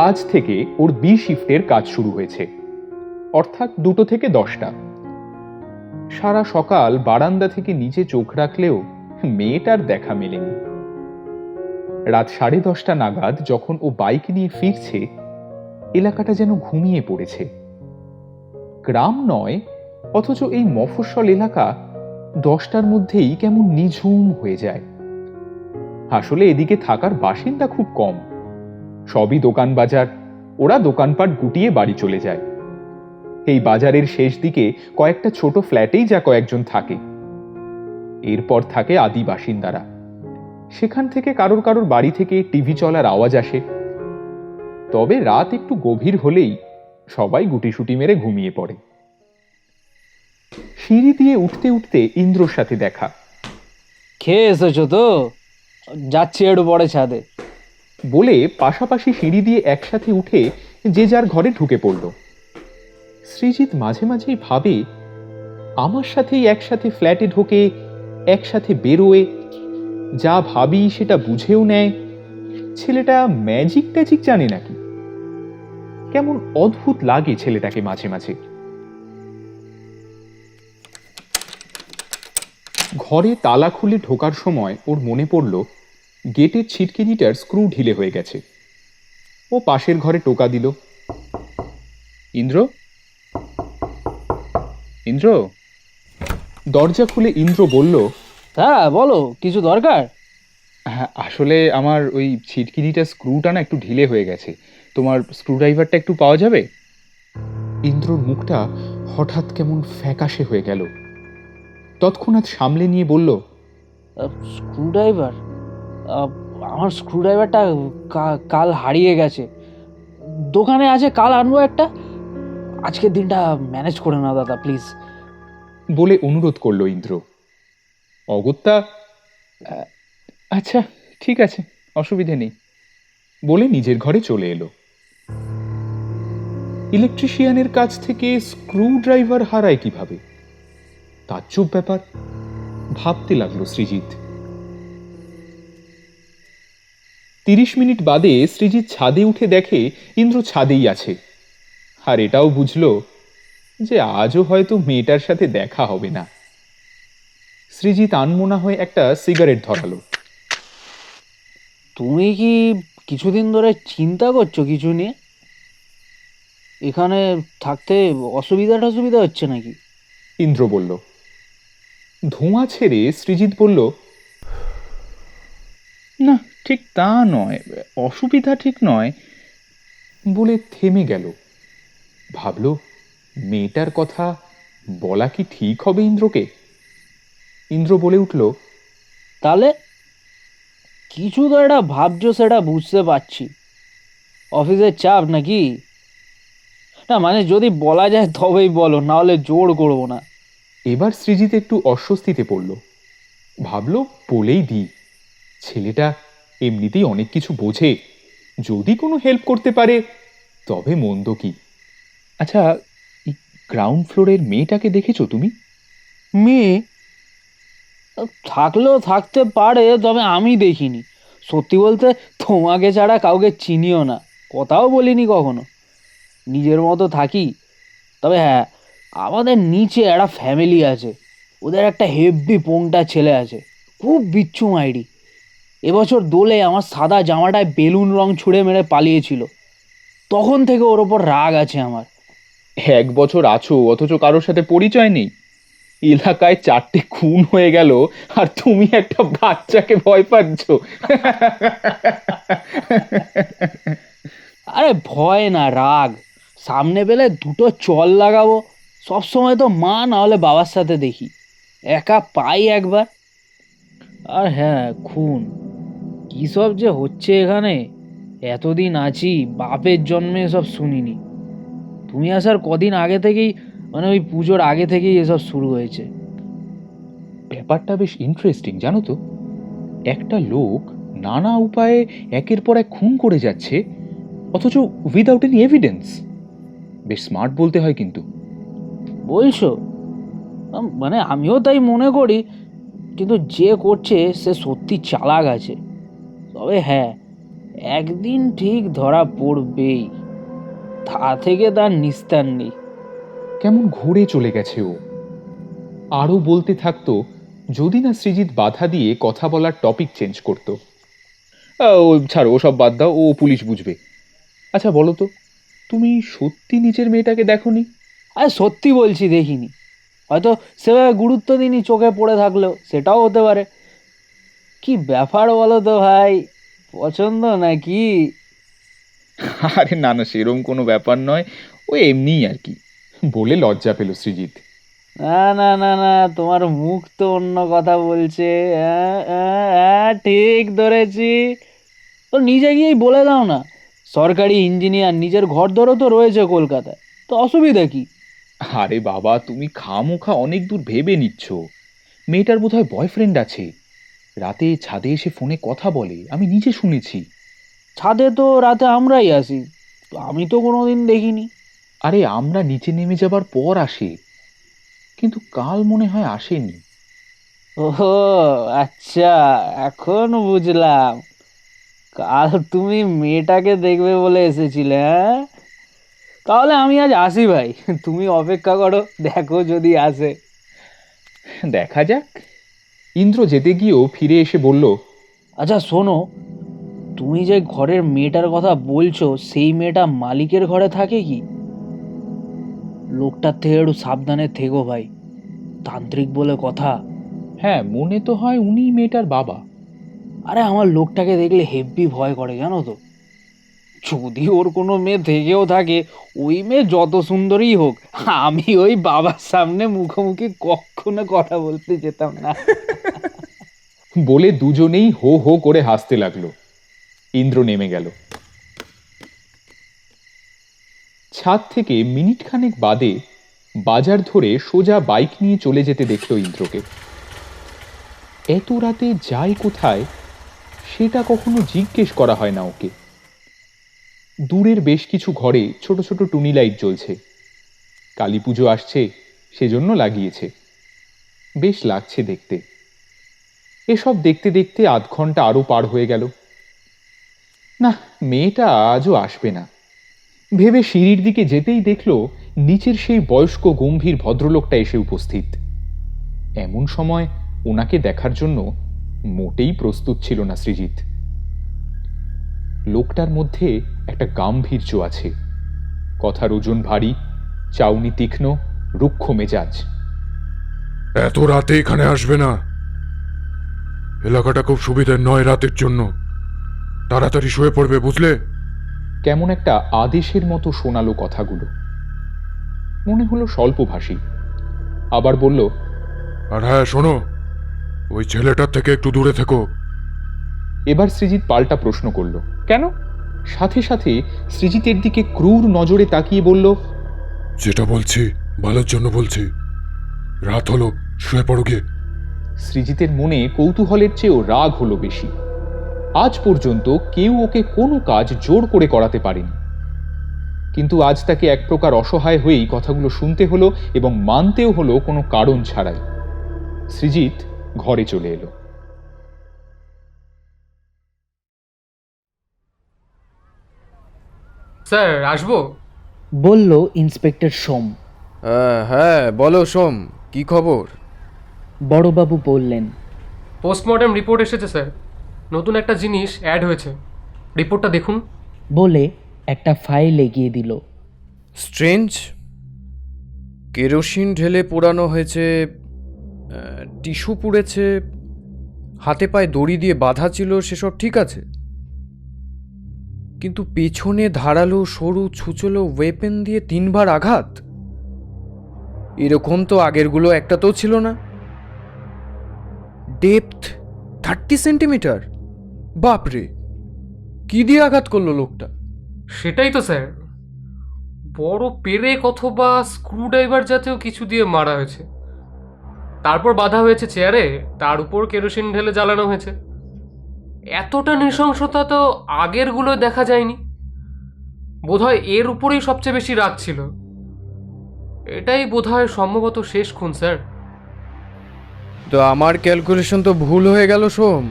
[SPEAKER 1] আজ থেকে ওর বি শিফটের কাজ শুরু হয়েছে, অর্থাৎ 2টো থেকে 10টা। সারা সকাল বারান্দা থেকে নিচে চোখ রাখলেও মেয়েটার দেখা মেলেনি। রাত 10:30 নাগাদ যখন ও বাইক নিয়ে ফিরছে, এলাকাটা যেন ঘুমিয়ে পড়েছে। গ্রাম নয়, অথচ এই মফস্বল এলাকা 10টার মধ্যেই কেমন নিঝুম হয়ে যায়। আসলে এদিকে থাকার বাসিন্দা খুব কম, সবই দোকান বাজার। ওরা দোকানপাট গুটিয়ে বাড়ি চলে যায়। এই বাজারের শেষ দিকে কয়েকটা ছোট ফ্ল্যাটেই যা কয়েকজন থাকে। এরপর থাকে আদি বাসিন্দারা। সেখান থেকে কারোর কারোর বাড়ি থেকে টিভি চলার আওয়াজ আসে। তবে রাত একটু গভীর হলেই সবাই গুটিসুটি মেরে ঘুমিয়ে পড়ে। সিঁড়ি দিয়ে উঠতে উঠতে ইন্দ্রর সাথে দেখা।
[SPEAKER 5] খেয়ে এসেছো তো? যাচ্ছি একটু পরে ছাদে।
[SPEAKER 1] বলে পাশাপাশি সিঁড়ি দিয়ে একসাথে উঠে যে যার ঘরে ঢুকে পড়ল। সৃজিত মাঝে মাঝেই ভাবে, আমার সাথেই একসাথে ফ্ল্যাটে ঢোকে, একসাথে বেরোয়, যা ভাবি সেটা বুঝেও নেয়। ছেলেটা ম্যাজিক ট্যাজিক জানে নাকি? কেমন অদ্ভুত লাগে ছেলেটাকে মাঝে মাঝে। ঘরে তালা খুলে ঢোকার সময় ওর মনে পড়ল গেটের ছিটকিনিটার স্ক্রু ঢিলে হয়ে গেছে। ও পাশের ঘরে টোকা দিল। ইন্দ্র, ইন্দ্র। দরজা খুলে ইন্দ্র বলল,
[SPEAKER 5] হ্যাঁ বলো, কিছু দরকার?
[SPEAKER 1] হ্যাঁ, আসলে আমার ওই ছিটকিনিটার স্ক্রুটা না একটু ঢিলে হয়ে গেছে। তোমার স্ক্রুড্রাইভারটা একটু পাওয়া যাবে? ইন্দ্রর মুখটা হঠাৎ কেমন ফ্যাকাশে হয়ে গেল। তৎক্ষণাৎ সামলে নিয়ে বলল,
[SPEAKER 5] স্ক্রুড্রাইভার? আমার স্ক্রুড্রাইভারটা কাল হারিয়ে গেছে। দোকানে আছে, কাল আনবো একটা। আজকের দিনটা ম্যানেজ করে নাও দাদা প্লিজ।
[SPEAKER 1] বলে অনুরোধ করল ইন্দ্র। অগত্যা আচ্ছা ঠিক আছে, অসুবিধে নেই বলে নিজের ঘরে চলে এলো। ইলেকট্রিশিয়ানের কাছ থেকে স্ক্রু ড্রাইভার হারায় কিভাবে? তাজ্জব ব্যাপার, ভাবতে লাগলো সৃজিত। 30 মিনিট বাদে সৃজিত ছাদে উঠে দেখে ইন্দ্র ছাদেই আছে, আর এটাও বুঝলো যে আজও হয়তো মেয়েটার সাথে দেখা হবে না। সৃজিত আনমনা হয়ে একটা সিগারেট ধরালো।
[SPEAKER 5] তুমি কি কিছুদিন ধরে চিন্তা করছো কিছু নিয়ে? এখানে থাকতে অসুবিধা টসুবিধা হচ্ছে নাকি?
[SPEAKER 1] ইন্দ্র বলল। ধোঁয়া ছেড়ে সৃজিত বলল, না ঠিক তা নয়, অসুবিধা ঠিক নয়, বলে থেমে গেল। ভাবল মেয়েটার কথা বলা কি ঠিক হবে ইন্দ্রকে? ইন্দ্র বলে উঠল,
[SPEAKER 5] তাহলে কিছু তো একটা ভাবছো, সেটা বুঝতে পারছি। অফিসের চাপ নাকি? না মানে যদি বলা যায় তবেই বলো, না হলে জোর করবো না।
[SPEAKER 1] এবার সৃজিত একটু অস্বস্তিতে পড়ল। ভাবল বলেই দিই, ছেলেটা এমনিতেই অনেক কিছু বোঝে, যদি কোনো হেল্প করতে পারে তবে মন্দ কি। আচ্ছা, গ্রাউন্ড ফ্লোরের মেয়েটাকে দেখেছো তুমি?
[SPEAKER 5] মেয়ে থাকলেও থাকতে পারে, তবে আমি দেখিনি। সত্যি বলতে তোমাকে ছাড়া কাউকে চিনিও না, কথাও বলিনি কখনো। নিজের মতো থাকি। তবে হ্যাঁ, আমাদের নিচে একটা ফ্যামিলি আছে, ওদের একটা হেব্বি পোংটা ছেলে আছে, খুব বিচ্ছু মাইরি। এবছর দোলে আমার সাদা জামাটায় বেলুন রং ছুঁড়ে মেরে পালিয়েছিল, তখন থেকে ওর ওপর রাগ আছে আমার।
[SPEAKER 1] 1 বছর আছো অথচ কারোর সাথে পরিচয় নেই। এলাকায় 4টে খুন হয়ে গেল আর তুমি একটা বাচ্চাকে ভয় পাচ্ছ।
[SPEAKER 5] আরে ভয় না, রাগ। সামনে পেলে দুটো চল লাগাবো। সব সময় তো মা না হলে বাবার সাথে দেখি, একা পাই একবার। আর হ্যাঁ, খুন কী সব যে হচ্ছে এখানে। এতদিন আছি, বাপের জন্মে এসব শুনিনি। তুমি আসার কদিন আগে থেকেই, মানে ওই পুজোর আগে থেকেই এসব শুরু হয়েছে।
[SPEAKER 1] ব্যাপারটা বেশ ইন্টারেস্টিং জানো তো। একটা লোক নানা উপায়ে একের পর এক খুন করে যাচ্ছে, অথচ উইদাউট এনি এভিডেন্স। বেশ স্মার্ট বলতে হয় কিন্তু।
[SPEAKER 5] বলছো? মানে আমিও তাই মনে করি, কিন্তু যে করছে সে সত্যি চালাক আছে। তবে হ্যাঁ, একদিন ঠিক ধরা পড়বেই, তা থেকে তার নিস্তার নেই।
[SPEAKER 1] কেমন ঘুরে চলে গেছে ও। আরও বলতে থাকতো যদি না সৃজিত বাধা দিয়ে কথা বলার টপিক চেঞ্জ করতো। ও ছাড়ো, ওসব বাদ দাও, ও পুলিশ বুঝবে। আচ্ছা বলো তো, তুমি সত্যি নিজের মেয়েটাকে দেখোনি?
[SPEAKER 5] আর সত্যি বলছি দেখিনি। হয়তো সেভাবে গুরুত্ব দিইনি, চোখে পড়ে থাকলেও সেটাও হতে পারে। কি ব্যাপার বলো তো ভাই, পছন্দ নাকি?
[SPEAKER 1] আরে না না, সেরম কোনো ব্যাপার নয়, ও এমনিই আর কি, বলে লজ্জা পেল সৃজিত।
[SPEAKER 5] না না না না, তোমার মুখ তো অন্য কথা বলছে। ঠিক ধরেছি। তো নিজে গিয়েই বলে দাও না, সরকারি ইঞ্জিনিয়ার, নিজের ঘর ধরো তো রয়েছে কলকাতায়, তো অসুবিধা কি?
[SPEAKER 1] আরে বাবা, তুমি খামোখা অনেক দূর ভেবে নিচ্ছ। মেয়েটার বোধহয় বয়ফ্রেন্ড আছে, রাতে ছাদে এসে ফোনে কথা বলে, আমি নিজে শুনেছি।
[SPEAKER 5] ছাদে তো রাতে আমরাই আসি, তো আমি তো কোনোদিন দেখিনি।
[SPEAKER 1] আরে আমরা নিচে নেমে যাবার পর আসে, কিন্তু কাল মনে হয় আসেনি।
[SPEAKER 5] ওহো, আচ্ছা, এখন বুঝলাম। কাল তুমি মেয়েটাকে দেখবে বলে এসেছিলে, হ্যাঁ? তাহলে আমি আজ আসি ভাই, তুমি অপেক্ষা করো, দেখো যদি আসে।
[SPEAKER 1] দেখা যাক। ইন্দ্র যেতে গিয়েও ফিরে এসে বলল,
[SPEAKER 5] আচ্ছা শোনো, তুমি যে ঘরের মেয়েটার কথা বলছো, সেই মেয়েটা মালিকের ঘরে থাকে কি? লোকটার থেকে একটু সাবধানে থেকো ভাই, তান্ত্রিক বলে কথা।
[SPEAKER 1] হ্যাঁ মনে তো হয় উনি মেয়েটার বাবা।
[SPEAKER 5] আরে আমার লোকটাকে দেখলে হেব্বি ভয় করে জানো তো। যদি ওর কোনো মেয়ে থেকেও থাকে, ওই মেয়ে যত সুন্দরই হোক, আমি ওই বাবার সামনে মুখোমুখি কখনো কথা বলতে যেতাম না।
[SPEAKER 1] বলে দুজনেই হো হো করে হাসতে লাগলো। ইন্দ্র নেমে গেল। ছাদ থেকে মিনিট খানেক বাদে বাজার ধরে সোজা বাইক নিয়ে চলে যেতে দেখলো ইন্দ্রকে। এত রাতে যায় কোথায় সেটা কখনো জিজ্ঞেস করা হয় না ওকে। দূরের বেশ কিছু ঘরে ছোট ছোট টুনি লাইট জ্বলছে। কালী পুজো আসছে সেজন্য লাগিয়েছে, বেশ লাগছে দেখতে। এসব দেখতে দেখতে আধ ঘন্টা আরো পার হয়ে গেল। না, মেয়েটা আজও আসবে না ভেবে সিঁড়ির দিকে যেতেই দেখল নিচের সেই বয়স্ক গম্ভীর ভদ্রলোকটা এসে উপস্থিত। এমন সময় ওনাকে দেখার জন্য মোটেই প্রস্তুত ছিল না সৃজিত। লোকটার মধ্যে একটা গাম্ভীর্য আছে, কথার ওজন ভারী, চাউনি তীক্ষ্ণ, রুক্ষ মেজাজ।
[SPEAKER 7] এত রাতে এখানে আসবে না, এলাকাটা খুব সুবিধার নয় রাতের জন্য। তাড়াতাড়ি শুয়ে পড়বে, বুঝলে?
[SPEAKER 1] কেমন একটা আদেশের মতো শোনালো কথাগুলো। মনে হলো স্বল্পভাষী। আবার বলল,
[SPEAKER 7] আর হ্যাঁ শোনো, ওই ছেলেটার থেকে একটু দূরে থেকো।
[SPEAKER 1] এবার সৃজিত পাল্টা প্রশ্ন করল, কেন? সাথে সাথে সৃজিতের দিকে ক্রূর নজরে তাকিয়ে বলল,
[SPEAKER 7] যেটা বলছি ভালোর জন্য বলছি। রাত হলো, শুয়ে পড়ো গিয়ে।
[SPEAKER 1] সৃজিতের মনে কৌতূহলের চেয়েও রাগ হলো বেশি। আজ পর্যন্ত কেউ ওকে কোনো কাজ জোর করে করাতে পারেনি, কিন্তু আজ তাকে এক প্রকার অসহায় হয়েই কথাগুলো শুনতে হলো এবং মানতেও হলো কোনো কারণ ছাড়াই। সৃজিত ঘরে চলে এলো।
[SPEAKER 3] স্যার আসবো?
[SPEAKER 2] বলল ইন্সপেক্টর সোম।
[SPEAKER 6] হ্যাঁ বলো সোম, কি খবর?
[SPEAKER 2] বড়বাবু বললেন,
[SPEAKER 3] পোস্টমর্টেম রিপোর্ট এসেছে স্যার, নতুন একটা জিনিস অ্যাড হয়েছে, রিপোর্টটা দেখুন।
[SPEAKER 2] বলে একটা ফাইল এগিয়ে দিল।
[SPEAKER 6] স্ট্রেঞ্জ। কেরোসিন ঢেলে পোড়ানো হয়েছে, টিস্যু পুড়েছে, হাতে পায়ে দড়ি দিয়ে বাঁধা ছিল, সেসব ঠিক আছে, কিন্তু পেছনে ধারালো সরু ছুচলো ওয়েপেন দিয়ে 3 বার আঘাত। এরকম তো আগেরগুলো একটাতেও ছিল না। Depth 30 centimetre. বাপরে, কি দিয়ে আঘাত করলো লোকটা?
[SPEAKER 3] সেটাই তো স্যার, বড় পেরেক অথবা স্ক্রুড্রাইভার জাতীয় কিছু দিয়ে মারা হয়েছে, তারপর বাঁধা হয়েছে চেয়ারে, তার উপর কেরোসিন ঢেলে জ্বালানো হয়েছে। এতটা নৃশংসতা তো আগেরগুলো দেখা যায়নি। বোধহয় এর উপরেই সবচেয়ে বেশি রাগ ছিল। এটাই বোধহয় সম্ভবত শেষ খুন স্যার।
[SPEAKER 6] তো আমার ক্যালকুলেশন তো ভুল হয়ে গেল সোম।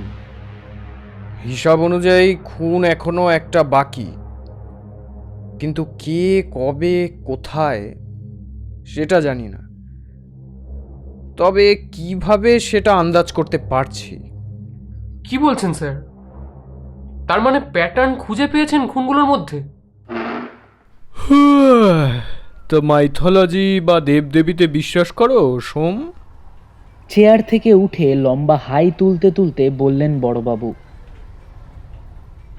[SPEAKER 6] হিসাব অনুযায়ী খুন এখনো একটা বাকি, কিন্তু কে, কবে, কোথায় সেটা জানি না। তবে কিভাবে সেটা আন্দাজ করতে পারছি।
[SPEAKER 3] কি বলছেন স্যার? তার মানে প্যাটার্ন খুঁজে পেয়েছেন খুনগুলোর মধ্যে?
[SPEAKER 6] তো মাইথোলজি বা দেবদেবীতে বিশ্বাস করো সোম?
[SPEAKER 2] চেয়ার থেকে উঠে লম্বা হাই তুলতে তুলতে বললেন বড়বাবু।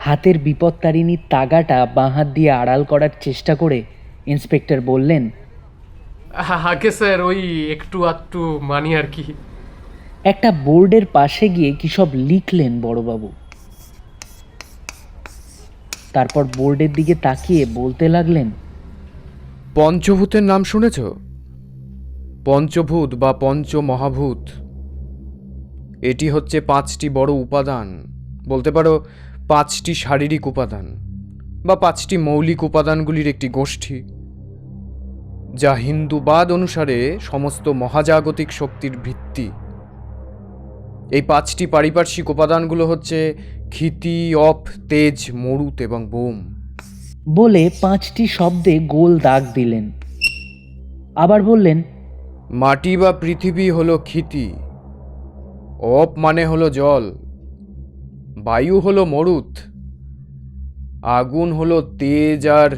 [SPEAKER 2] হাতের বিপত্তারিণীর তাগাটা বাঁ হাত দিয়ে আড়াল করার চেষ্টা করে ইন্সপেক্টর বললেন,
[SPEAKER 3] আগে স্যার ওই একটু আধটু মানি আর কি।
[SPEAKER 2] একটা বোর্ডের পাশে গিয়ে কী সব লিখলেন বড়বাবু। তারপর বোর্ডের দিকে তাকিয়ে বলতে লাগলেন,
[SPEAKER 6] পঞ্চভূতের নাম শুনেছ? পঞ্চভূত বা পঞ্চমহাভূত, এটি হচ্ছে 5টি বড় উপাদান, বলতে পারো 5টি শারীরিক উপাদান বা 5টি মৌলিক উপাদানগুলির একটি গোষ্ঠী, যা হিন্দুবাদ অনুসারে সমস্ত মহাজাগতিক শক্তির ভিত্তি। এই 5টি পারিপার্শ্বিক উপাদানগুলো হচ্ছে ক্ষিতি, অপ, তেজ, মরুত এবং বোম।
[SPEAKER 2] বলে 5টি শব্দে গোল দাগ দিলেন। আবার বললেন,
[SPEAKER 6] মাটি বা পৃথিবী হলো ক্ষিতি, অপ মানে হলো জল, বায়ু হলো মরুত, আগুন হলো তেজ, আর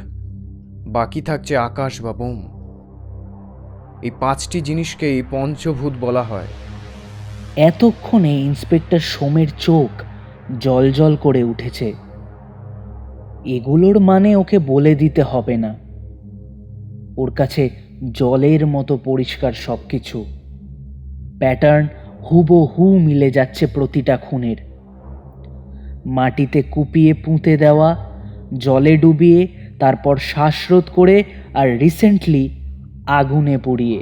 [SPEAKER 6] বাকি থাকছে আকাশ বা বোম। এই 5টি জিনিসকেই পঞ্চভূত বলা হয়।
[SPEAKER 2] এতক্ষণে ইন্সপেক্টর সোমের চোখ জল জল করে উঠেছে। এগুলোর মানে ওকে বলে দিতে হবে না, ওর কাছে জলের মতো পরিষ্কার সব কিছু। প্যাটার্ন হুবহু মিলে যাচ্ছে প্রতিটা খুনের। মাটিতে কুপিয়ে পুঁতে দেওয়া, জলে ডুবিয়ে, তারপর শ্বাসরোধ করে, আর রিসেন্টলি আগুনে পুড়িয়ে।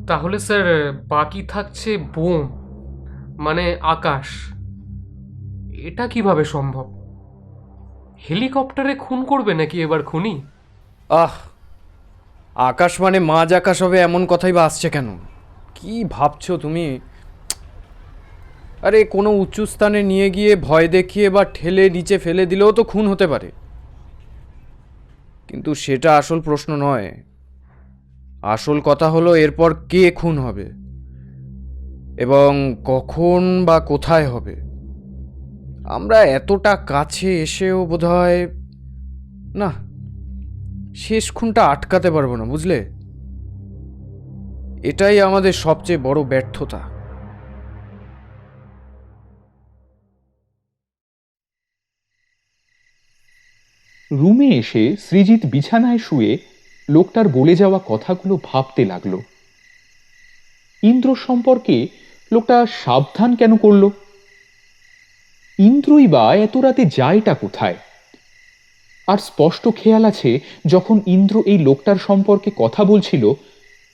[SPEAKER 3] তাহলে স্যার বাকি থাকছে বোম। মানে আকাশ, এটা কিভাবে সম্ভব? হেলিকপ্টারে খুন করবে নাকি এবার খুনি?
[SPEAKER 6] আহ, আকাশ মানে মাঝ আকাশ হবে এমন কথাই বা আসছে কেন? কি ভাবছো তুমি? আরে কোনো উঁচু স্থানে নিয়ে গিয়ে ভয় দেখিয়ে বা ঠেলে নিচে ফেলে দিলেও তো খুন হতে পারে, কিন্তু সেটা আসল প্রশ্ন নয়। আসল কথা হলো এরপর কে খুন হবে এবং কখন বা কোথায় হবে। আমরা এতটা কাছে এসেও বোধহয় না, শেষ খুনটা আটকাতে পারবো না, বুঝলে? এটাই আমাদের সবচেয়ে বড় ব্যর্থতা।
[SPEAKER 1] রুমে এসে সৃজিত বিছানায় শুয়ে লোকটার বলে যাওয়া কথাগুলো ভাবতে লাগলো। ইন্দ্র সম্পর্কে লোকটা সাবধান কেন করলো? ইন্দ্রই বা এত রাতে যায়টা কোথায়? আর স্পষ্ট খেয়াল আছে যখন ইন্দ্র এই লোকটার সম্পর্কে কথা বলছিল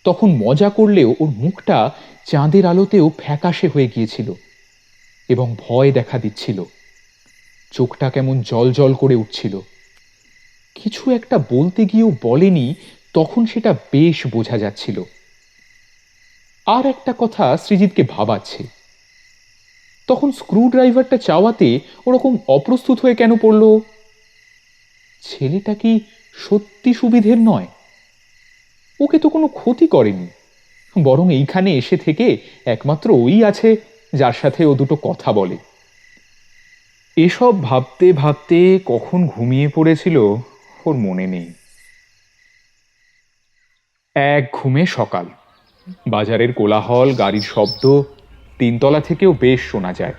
[SPEAKER 1] তখন মজা করলেও ওর মুখটা চাঁদের আলোতেও ফ্যাকাশে হয়ে গিয়েছিল এবং ভয় দেখা দিচ্ছিল। চোখটা কেমন জল জল করে উঠছিল। কিছু একটা বলতে গিয়েও বলেনি, তখন সেটা বেশ বোঝা যাচ্ছিল। আর একটা কথা সৃজিতকে ভাবাচ্ছে, তখন স্ক্রু ড্রাইভারটা চাওয়াতে ওরকম অপ্রস্তুত হয়ে কেন পড়ল? ছেলেটা কি সত্যি সুবিধের নয়? ওকে তো কোনো ক্ষতি করেনি, বরং এইখানে এসে থেকে একমাত্র ওই আছে যার সাথে ও দুটো কথা বলে। এসব ভাবতে ভাবতে কখন ঘুমিয়ে পড়েছিল ওর মনে নেই। এক ঘুমে সকাল। বাজারের কোলাহল, গাড়ির শব্দ তিনতলা থেকেও বেশ শোনা যায়।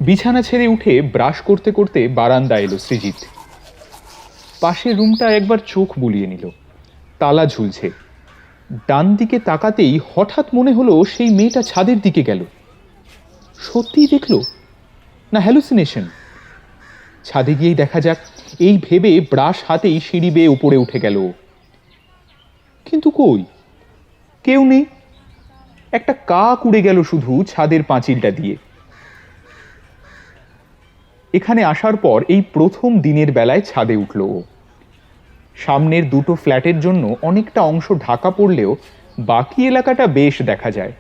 [SPEAKER 1] বিছানা ছেড়ে উঠে ব্রাশ করতে করতে বারান্দায় এলো সৃজিত। পাশের রুমটা একবার চোখ বুলিয়ে নিল, তালা ঝুলছে। ডান দিকে তাকাতেই হঠাৎ মনে হলো সেই মেয়েটা ছাদের দিকে গেল। সত্যিই দেখল না হ্যালুসিনেশন? ছাদে গিয়েই দেখা যাক, এই ভেবে ব্রাশ হাতেই সিঁড়ি বেয়ে উপরে উঠে গেল। কিন্তু কই, কেউ নেই। একটা কাক উড়ে গেল শুধু ছাদের পাঁচিলটা দিয়ে। এখানে আসার পর এই প্রথম দিনের বেলায় ছাদে উঠল ও। সামনের দুটো ফ্ল্যাটের জন্য অনেকটা অংশ ঢাকা পড়লেও বাকি এলাকাটা বেশ দেখা যায়।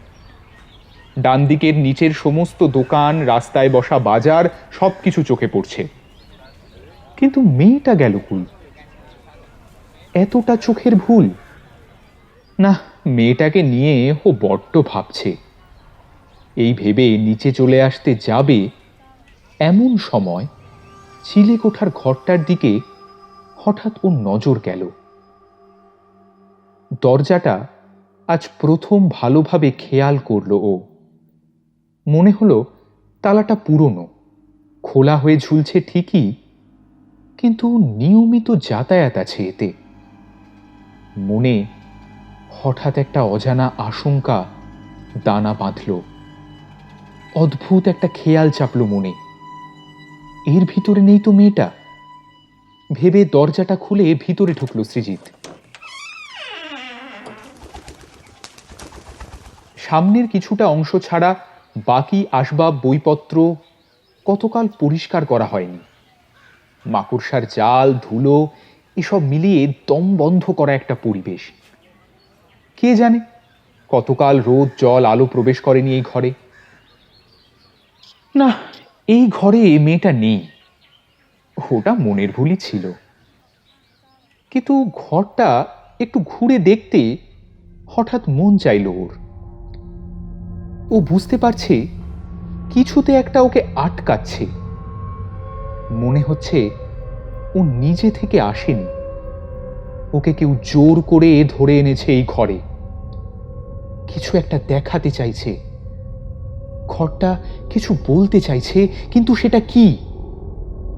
[SPEAKER 1] ডান দিকের নিচের সমস্ত দোকান, রাস্তায় বসা বাজার সবকিছু চোখে পড়ছে। কিন্তু মেয়েটা গেল কই? এতটা চোখের ভুল? না, মেয়েটাকে নিয়ে ও বড্ড ভাবছে। এই ভেবে নিচে চলে আসতে যাবে এমন সময় চিলেকোঠার ঘরটার দিকে হঠাৎ ওর নজর গেল। দরজাটা আজ প্রথম ভালোভাবে খেয়াল করল ও। মনে হলো তালাটা পুরনো, খোলা হয়ে ঝুলছে ঠিকই, কিন্তু নিয়মিত যাতায়াত আছে এতে। মনে হঠাৎ একটা অজানা আশঙ্কা দানা বাঁধল। অদ্ভুত একটা খেয়াল চাপল মনে, এর ভিতরে নেই তো মেয়েটা? ভেবে দরজাটা খুলে ভিতরে ঢুকল সৃজিত। সামনের কিছুটা অংশ ছাড়া বাকি আসবাব, বইপত্র কতকাল পরিষ্কার করা হয়নি। মাকড়সার জাল, ধুলো এসব মিলিয়ে দম বন্ধ করা একটা পরিবেশ। কে জানে কতকাল রোদ, জল, আলো প্রবেশ করেনি এই ঘরে। না, এই ঘরে মেয়েটা নেই। ওটা মনের ভুলই ছিল। কিন্তু ঘরটা একটু ঘুরে দেখতে হঠাৎ মন চাইল ওর। ও বুঝতে পারছে কিছুতে একটা ওকে আটকাচ্ছে। মনে হচ্ছে ও নিজে থেকে আসেনি, ওকে কেউ জোর করে ধরে এনেছে এই ঘরে। কিছু একটা দেখাতে চাইছে, ঘরটা কিছু বলতে চাইছে, কিন্তু সেটা কি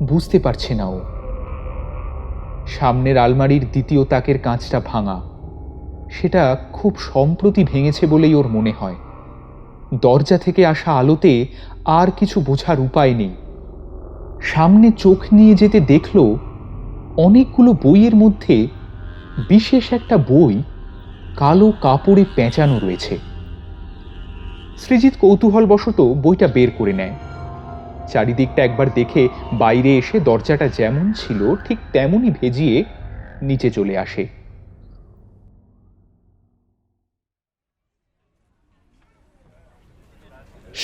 [SPEAKER 1] বুঝতে পারছে না ও। সামনের আলমারির দ্বিতীয় তাকের কাঁচটা ভাঙা, সেটা খুব সম্প্রতি ভেঙেছে বলেই ওর মনে হয়। দরজা থেকে আসা আলোতে আর কিছু বোঝার উপায় নেই। সামনে চোখ নিয়ে যেতে দেখল অনেকগুলো বইয়ের মধ্যে বিশেষ একটা বই কালো কাপড়ে পেঁচানো রয়েছে। সৃজিত কৌতূহলবশত বইটা বের করে নেয়। চারিদিকটা একবার দেখে বাইরে এসে দরজাটা যেমন ছিল ঠিক তেমনই ভেজিয়ে নিচে চলে আসে।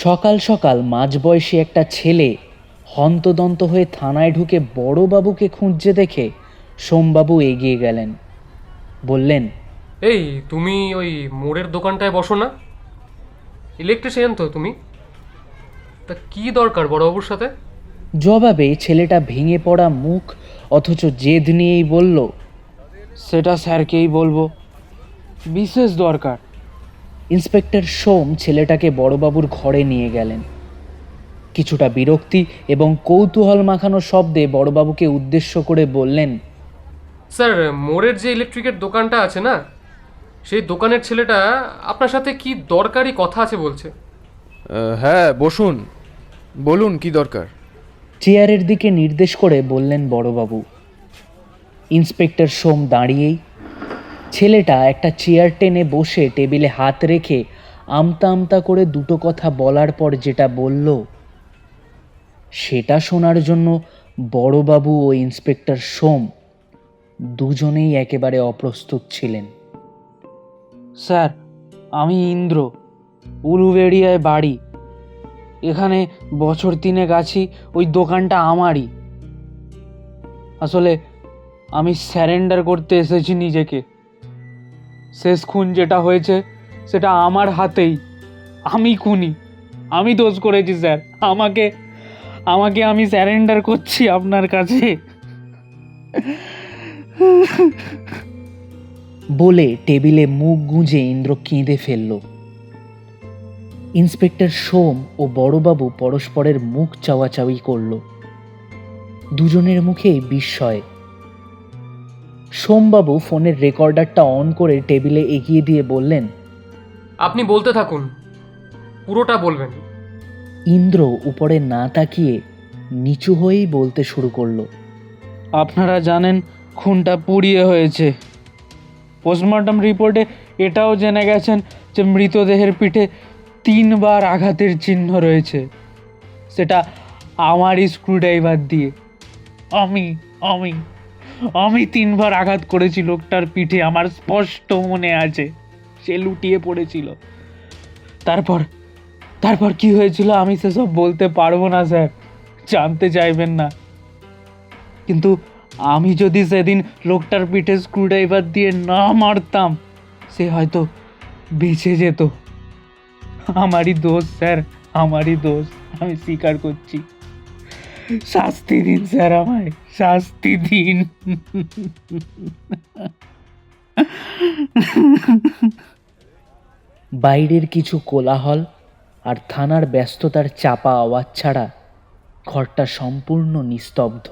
[SPEAKER 2] সকাল সকাল মাঝবয়সী একটা ছেলে হন্তদন্ত হয়ে থানায় ঢুকে বড়বাবুকে খুঁজছে দেখে সোমবাবু এগিয়ে গেলেন। বললেন,
[SPEAKER 3] এই তুমি ওই মোড়ের দোকানটায় বসো না? ইলেকট্রিশিয়ান তো তুমি? তা কি দরকার বড়বাবুর সাথে?
[SPEAKER 2] জবাবে ছেলেটা ভেঙে পড়া মুখ অথচ জেদ নিয়েই বলল,
[SPEAKER 5] সেটা স্যারকেই বলবো, বিশেষ দরকার।
[SPEAKER 2] ইন্সপেক্টর সোম ছেলেটাকে বড়বাবুর ঘরে নিয়ে গেলেন। কিছুটা বিরক্তি এবং কৌতূহল মাখানো শব্দে বড়বাবুকে উদ্দেশ্য করে বললেন,
[SPEAKER 3] স্যার, মোড়ের যে ইলেকট্রিকের দোকানটা আছে না, সেই দোকানের ছেলেটা আপনার সাথে কি দরকারি কথা আছে বলছে।
[SPEAKER 6] হ্যাঁ বসুন, বলুন কি দরকার।
[SPEAKER 2] চেয়ারের দিকে নির্দেশ করে বললেন বড়বাবু। ইন্সপেক্টর সোম দাঁড়িয়েই, ছেলেটা একটা চেয়ার টেনে বসে টেবিলে হাত রেখে আমতা আমতা করে দুটো কথা বলার পর যেটা বলল সেটা শোনার জন্য বড়বাবু ও ইন্সপেক্টর সোম দুজনেই একেবারে অপ্রস্তুত ছিলেন।
[SPEAKER 5] স্যার, আমি ইন্দ্র, উলুবেড়িয়ায় বাড়ি। এখানে বছর 3 আছি, ওই দোকানটা আমারই। আসলে আমি স্যারেন্ডার করতে এসেছি নিজেকে। শেষ খুন যেটা হয়েছে সেটা আমার হাতেই। আমি খুনি, আমি দোষ করেছি স্যার। আমাকে আমাকে আমি স্যারেন্ডার করছি আপনার কাছে।
[SPEAKER 2] বলে টেবিলে মুখ গুঁজে ইন্দ্র কেঁদে ফেলল। ইন্সপেক্টর সোম ও বড়বাবু পরস্পরের মুখ চাওয়াচাওয়ি করল। দুজনের মুখেই বিস্ময়। সোমবাবু ফোনের রেকর্ডারটা অন করে টেবিলে এগিয়ে দিয়ে বললেন,
[SPEAKER 3] আপনি বলতে থাকুন, পুরোটা বলবেন।
[SPEAKER 2] ইন্দ্র উপরে না তাকিয়ে নিচু হয়েই বলতে শুরু করলো,
[SPEAKER 5] আপনারা জানেন খুনটা পুড়িয়ে হয়েছে। পোস্টমর্টম রিপোর্টে এটাও জেনে গেছেন যে মৃতদেহের পিঠে 3বার আঘাতের চিহ্ন রয়েছে, সেটা আমারই স্ক্রুড্রাইভার দিয়ে। আমি আমি আমি 3বার আঘাত করেছি লোকটার পিঠে, আমার স্পষ্ট মনে আছে। সে লুটিয়ে পড়েছিল। তারপর তারপর কি হয়েছিল আমি সেসব বলতে পারবো না স্যার, জানতে চাইবেন না। কিন্তু আমি যদি সেদিন লোকটার পিঠে স্ক্রুড্রাইভার দিয়ে না মারতাম, সে হয়তো বেঁচে যেত। আমারই দোষ স্যার, আমারই দোষ, আমি স্বীকার করছি। শাস্তি দিন স্যার, আমায় শাস্তি দিন।
[SPEAKER 2] বাইরের কিছু কোলাহল আর থানার ব্যস্ততার চাপা আওয়াজ ছাড়া ঘরটা সম্পূর্ণ নিস্তব্ধ।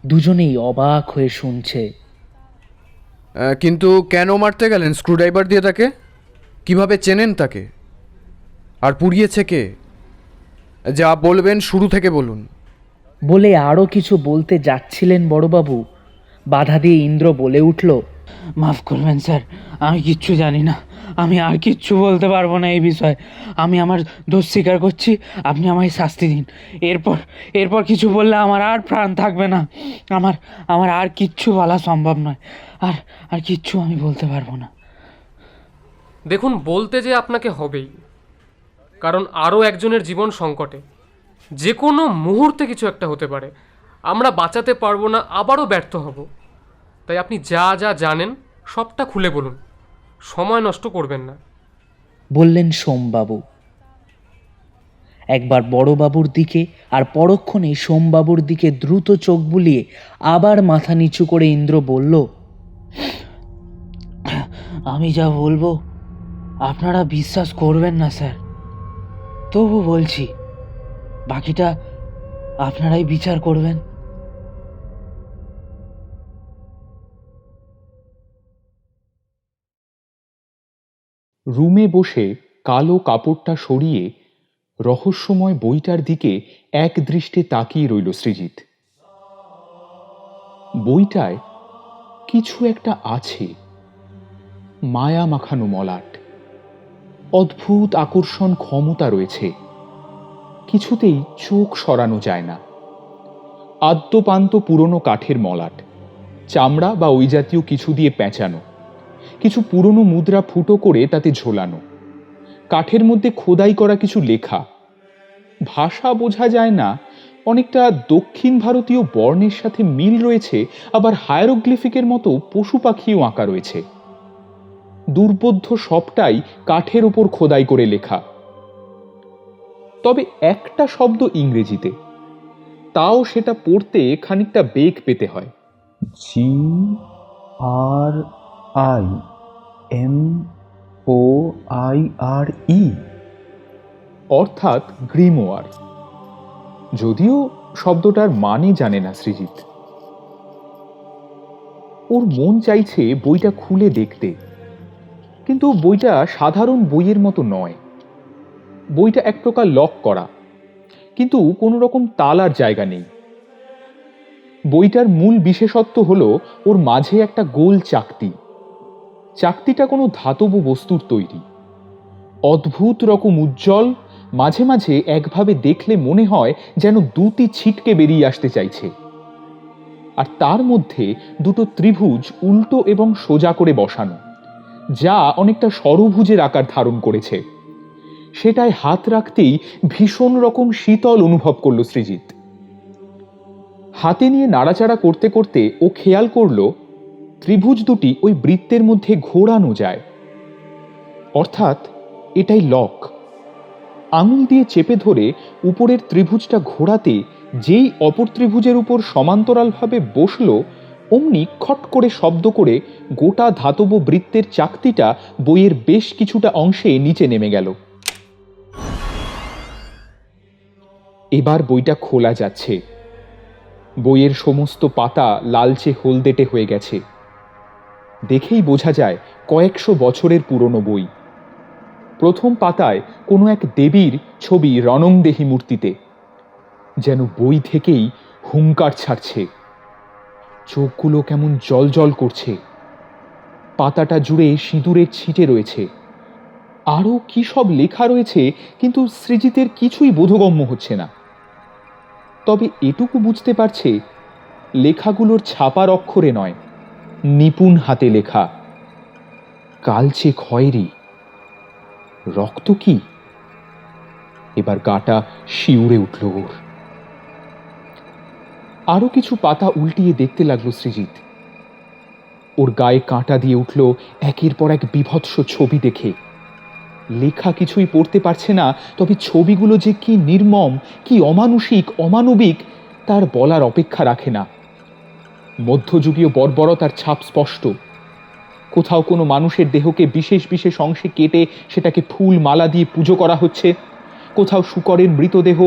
[SPEAKER 2] দুজনেই অবাক হয়ে শুনছে।
[SPEAKER 6] কিন্তু কেন মারতে গেলেন স্ক্রুড্রাইভার দিয়ে তাকে? কিভাবে চেনেন তাকে? আর পুড়িয়েছে কে? যা বলবেন শুরু থেকে বলুন।
[SPEAKER 2] বলে আরও কিছু বলতে যাচ্ছিলেন বড়বাবু, বাধা দিয়ে ইন্দ্র বলে উঠল,
[SPEAKER 5] মাফ করবেন স্যার, আমি কিচ্ছু জানি না। আমি আর কিচ্ছু বলতে পারবো না এই বিষয়ে। আমি আমার দোষ স্বীকার করছি, আপনি আমায় শাস্তি দিন। এরপর এরপর কিছু বললে আমার আর প্রাণ থাকবে না। আমার আমার আর কিচ্ছু বলা সম্ভব নয়। আর আর কিচ্ছু আমি বলতে পারবো না।
[SPEAKER 3] দেখুন, বলতে যে আপনাকে হবেই, কারণ আরও একজনের জীবন সংকটে। যে কোনো মুহূর্তে কিছু একটা হতে পারে, আমরা বাঁচাতে পারবো না, আবারও ব্যর্থ হব। তাই আপনি যা যা জানেন সবটা খুলে বলুন, সময় নষ্ট করবেন না।
[SPEAKER 2] বললেন সোমবাবু। একবার বড়বাবুর দিকে আর পরক্ষণেই সোমবাবুর দিকে দ্রুত চোখ বুলিয়ে আবার মাথা নিচু করে ইন্দ্র বলল,
[SPEAKER 5] আমি যা বলবো আপনারা বিশ্বাস করবেন না স্যার, তবু বলছি, বাকিটা আপনারাই বিচার করবেন।
[SPEAKER 1] রুমে বসে কালো কাপড়টা সরিয়ে রহস্যময় বইটার দিকে এক দৃষ্টে তাকিয়ে রইল সৃজিত। বইটায় কিছু একটা আছে, মায়া মাখানো মলাট। অদ্ভুত আকর্ষণ ক্ষমতা রয়েছে, কিছুতেই চোখ সরানো যায় না। আদ্যপান্ত পুরনো কাঠের মলাট, চামড়া বা ওই জাতীয় কিছু দিয়ে পেঁচানো, কিছু পুরনো মুদ্রা ফুটো করে তাতে ঝোলানো, কাঠের মধ্যে খোদাই করা কিছু লেখা। ভাষা বোঝা যায় না, অনেকটা দক্ষিণ ভারতীয় বর্ণের সাথে মিল রয়েছে, আবার হায়ারোগ্লিফিকের মতো পশু পাখিও আঁকা রয়েছে। দুর্বোধ্য সবটাই কাঠের ওপর খোদাই করে লেখা। তবে একটা শব্দ ইংরেজিতে, তাও সেটা পড়তে খানিকটা বেগ পেতে হয়। GRIMOIRE, অর্থাৎ গ্রিমোয়ার। যদিও শব্দটার মানে জানে না সৃজিত। ওর মন চাইছে বইটা খুলে দেখতে, কিন্তু বইটা সাধারণ বইয়ের মতো নয়। বইটা এক প্রকার লক করা, কিন্তু কোনো রকম তালার জায়গা নেই। বইটার মূল বিশেষত্ব হলো ওর মাঝে একটা গোল চাকতি। চাকতিটা কোনো ধাতব বস্তুর তৈরি, অদ্ভুত রকম উজ্জ্বল, মাঝে মাঝে একভাবে দেখলে মনে হয় যেন দুটি ছিটকে বেরিয়ে আসতে চাইছে। আর তার মধ্যে দুটো ত্রিভুজ উল্টো এবং সোজা করে বসানো, যা অনেকটা ষড়ভুজের আকার ধারণ করেছে। সেটায় হাত রাখতেই ভীষণ রকম শীতল অনুভব করল সৃজিত। হাতে নিয়ে নাড়াচাড়া করতে করতে ও খেয়াল করল ত্রিভুজ দুটি ওই বৃত্তের মধ্যে ঘোরানো যায়, অর্থাৎ এটাই লক। আঙুল দিয়ে চেপে ধরে উপরের ত্রিভুজটা ঘোরাতে যেই অপর ত্রিভুজের উপর সমান্তরালভাবে বসল, অমনি খট করে শব্দ করে গোটা ধাতব বৃত্তের চাকতিটা বইয়ের বেশ কিছুটা অংশে নিচে নেমে গেল। এবার বইটা খোলা যাচ্ছে। বইয়ের সমস্ত পাতা লালচে হলদেটে হয়ে গেছে। দেখেই বোঝা যায় কয়েকশো বছরের পুরনো বই। প্রথম পাতায় কোনো এক দেবীর ছবি রণংদেহী মূর্তিতে, যেন বই থেকেই হুংকার ছাড়ছে। চোখগুলো কেমন জলজল করছে। পাতাটা জুড়ে সিঁদুরের ছিটে রয়েছে। আরও কি সব লেখা রয়েছে, কিন্তু সৃজিতের কিছুই বোধগম্য হচ্ছে না। তবে এটুকু বুঝতে পারছে, লেখাগুলোর ছাপার অক্ষরে নয়, নিপুণ হাতে লেখা। কালচে খয়েরি। রক্ত কি? এবার গাটা শিউরে উঠল ওর। আরো কিছু পাতা উল্টিয়ে দেখতে লাগলো সৃজিত। ওর গায়ে কাঁটা দিয়ে উঠল একের পর এক বিভৎস ছবি দেখে। লেখা কিছুই পড়তে পারছে না, তবে ছবিগুলো যে কি নির্মম, কি অমানুষিক, অমানবিক, তার বলার অপেক্ষা রাখে না। মধ্যযুগীয় বর্বরতার ছাপ স্পষ্ট। কোথাও কোনো মানুষের দেহকে বিশেষ বিশেষ অংশে কেটে সেটাকে ফুল মালা দিয়ে পুজো করা হচ্ছে। কোথাও শূকরের মৃতদেহ,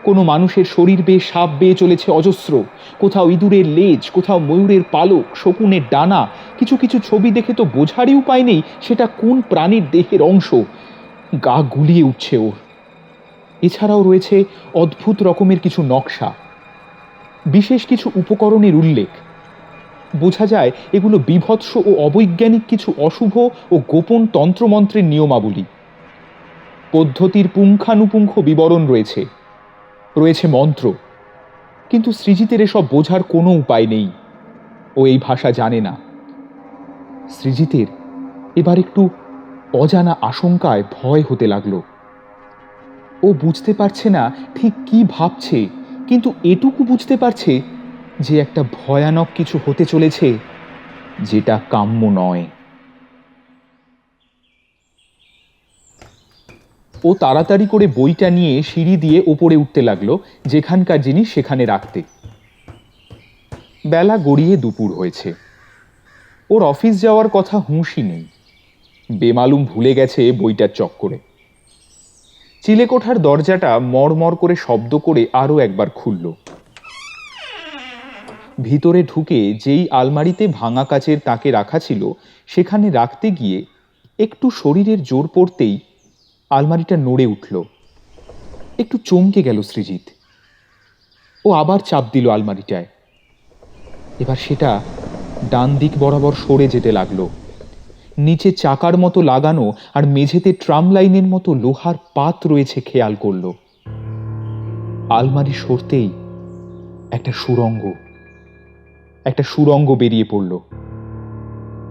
[SPEAKER 1] কোনো মানুষের শরীর বেয়ে সাপ বেয়ে চলেছে অজস্র। কোথাও ইঁদুরের লেজ, কোথাও ময়ূরের পালক, শকুনের ডানা। কিছু কিছু ছবি দেখে তো বোঝারই উপায় নেই সেটা কোন প্রাণীর দেহের অংশ। গা গুলিয়ে উঠছে ওর। এছাড়াও রয়েছে অদ্ভুত রকমের কিছু নকশা, বিশেষ কিছু উপকরণের উল্লেখ। বোঝা যায় এগুলো বিভৎস ও অবৈজ্ঞানিক কিছু অশুভ ও গোপন তন্ত্রমন্ত্রের নিয়মাবলী। পদ্ধতির পুঙ্খানুপুঙ্খ বিবরণ রয়েছে, রয়েছে মন্ত্র, কিন্তু সৃজিতের এসব বোঝার কোনো উপায় নেই। ও এই ভাষা জানে না। সৃজিতের এবার একটু অজানা আশঙ্কায় ভয় হতে লাগলো। ও বুঝতে পারছে না ঠিক কি ভাবছে, কিন্তু এটুকু বুঝতে পারছে যে একটা ভয়ানক কিছু হতে চলেছে, যেটা কাম্য নয়। ও তাড়াতাড়ি করে বইটা নিয়ে সিঁড়ি দিয়ে ওপরে উঠতে লাগলো, যেখানকার জিনিস সেখানে রাখতে। বেলা গড়িয়ে দুপুর হয়েছে। ওর অফিস যাওয়ার কথা হুঁশই নেই। বেমালুম ভুলে গেছে বইটার চক্করে। চিলেকোঠার দরজাটা মড়মড় করে শব্দ করে আরো একবার খুলল। ভিতরে ঢুকে যেই আলমারিতে ভাঙা কাচের তাকে রাখা ছিল সেখানে রাখতে গিয়ে একটু শরীরের জোর পড়তেই আলমারিটা নড়ে উঠল। একটু চমকে গেল সৃজিত। ও আবার চাপ দিল আলমারিটায়। এবার সেটা ডান দিক বরাবর সরে যেতে লাগলো। নিচে চাকার মতো লাগানো আর মেঝেতে ট্রাম লাইনের মতো লোহার পাত রয়েছে খেয়াল করল। আলমারি সরতেই একটা সুড়ঙ্গ বেরিয়ে পড়ল।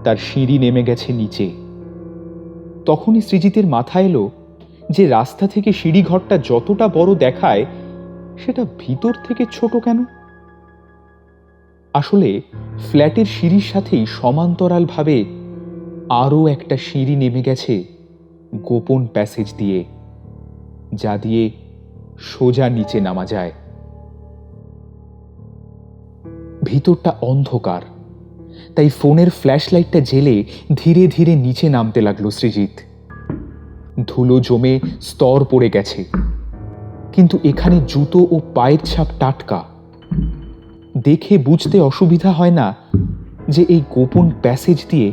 [SPEAKER 1] তার সিঁড়ি নেমে গেছে নিচে। তখনই সৃজিতের মাথায় এলো যে রাস্তা থেকে সিঁড়িঘরটা যতটা বড় দেখায় সেটা ভিতর থেকে ছোট কেন। আসলে ফ্ল্যাটের সিঁড়ির সাথেই সমান্তরালভাবে আরও একটা সিঁড়ি নেমে গেছে গোপন প্যাসেজ দিয়ে, যা দিয়ে সোজা নিচে নামা যায়। ভিতরটা অন্ধকার, তাই ফোনের ফ্ল্যাশ লাইটটা জেলে ধীরে ধীরে নিচে নামতে লাগলো সৃজিত। ধুলো জমে স্তর পড়ে গেছে, কিন্তু এখানে জুতো ও পায়ের ছাপ টাটকা। দেখে বুঝতে অসুবিধা হয় না যে এই গোপন প্যাসেজ দিয়ে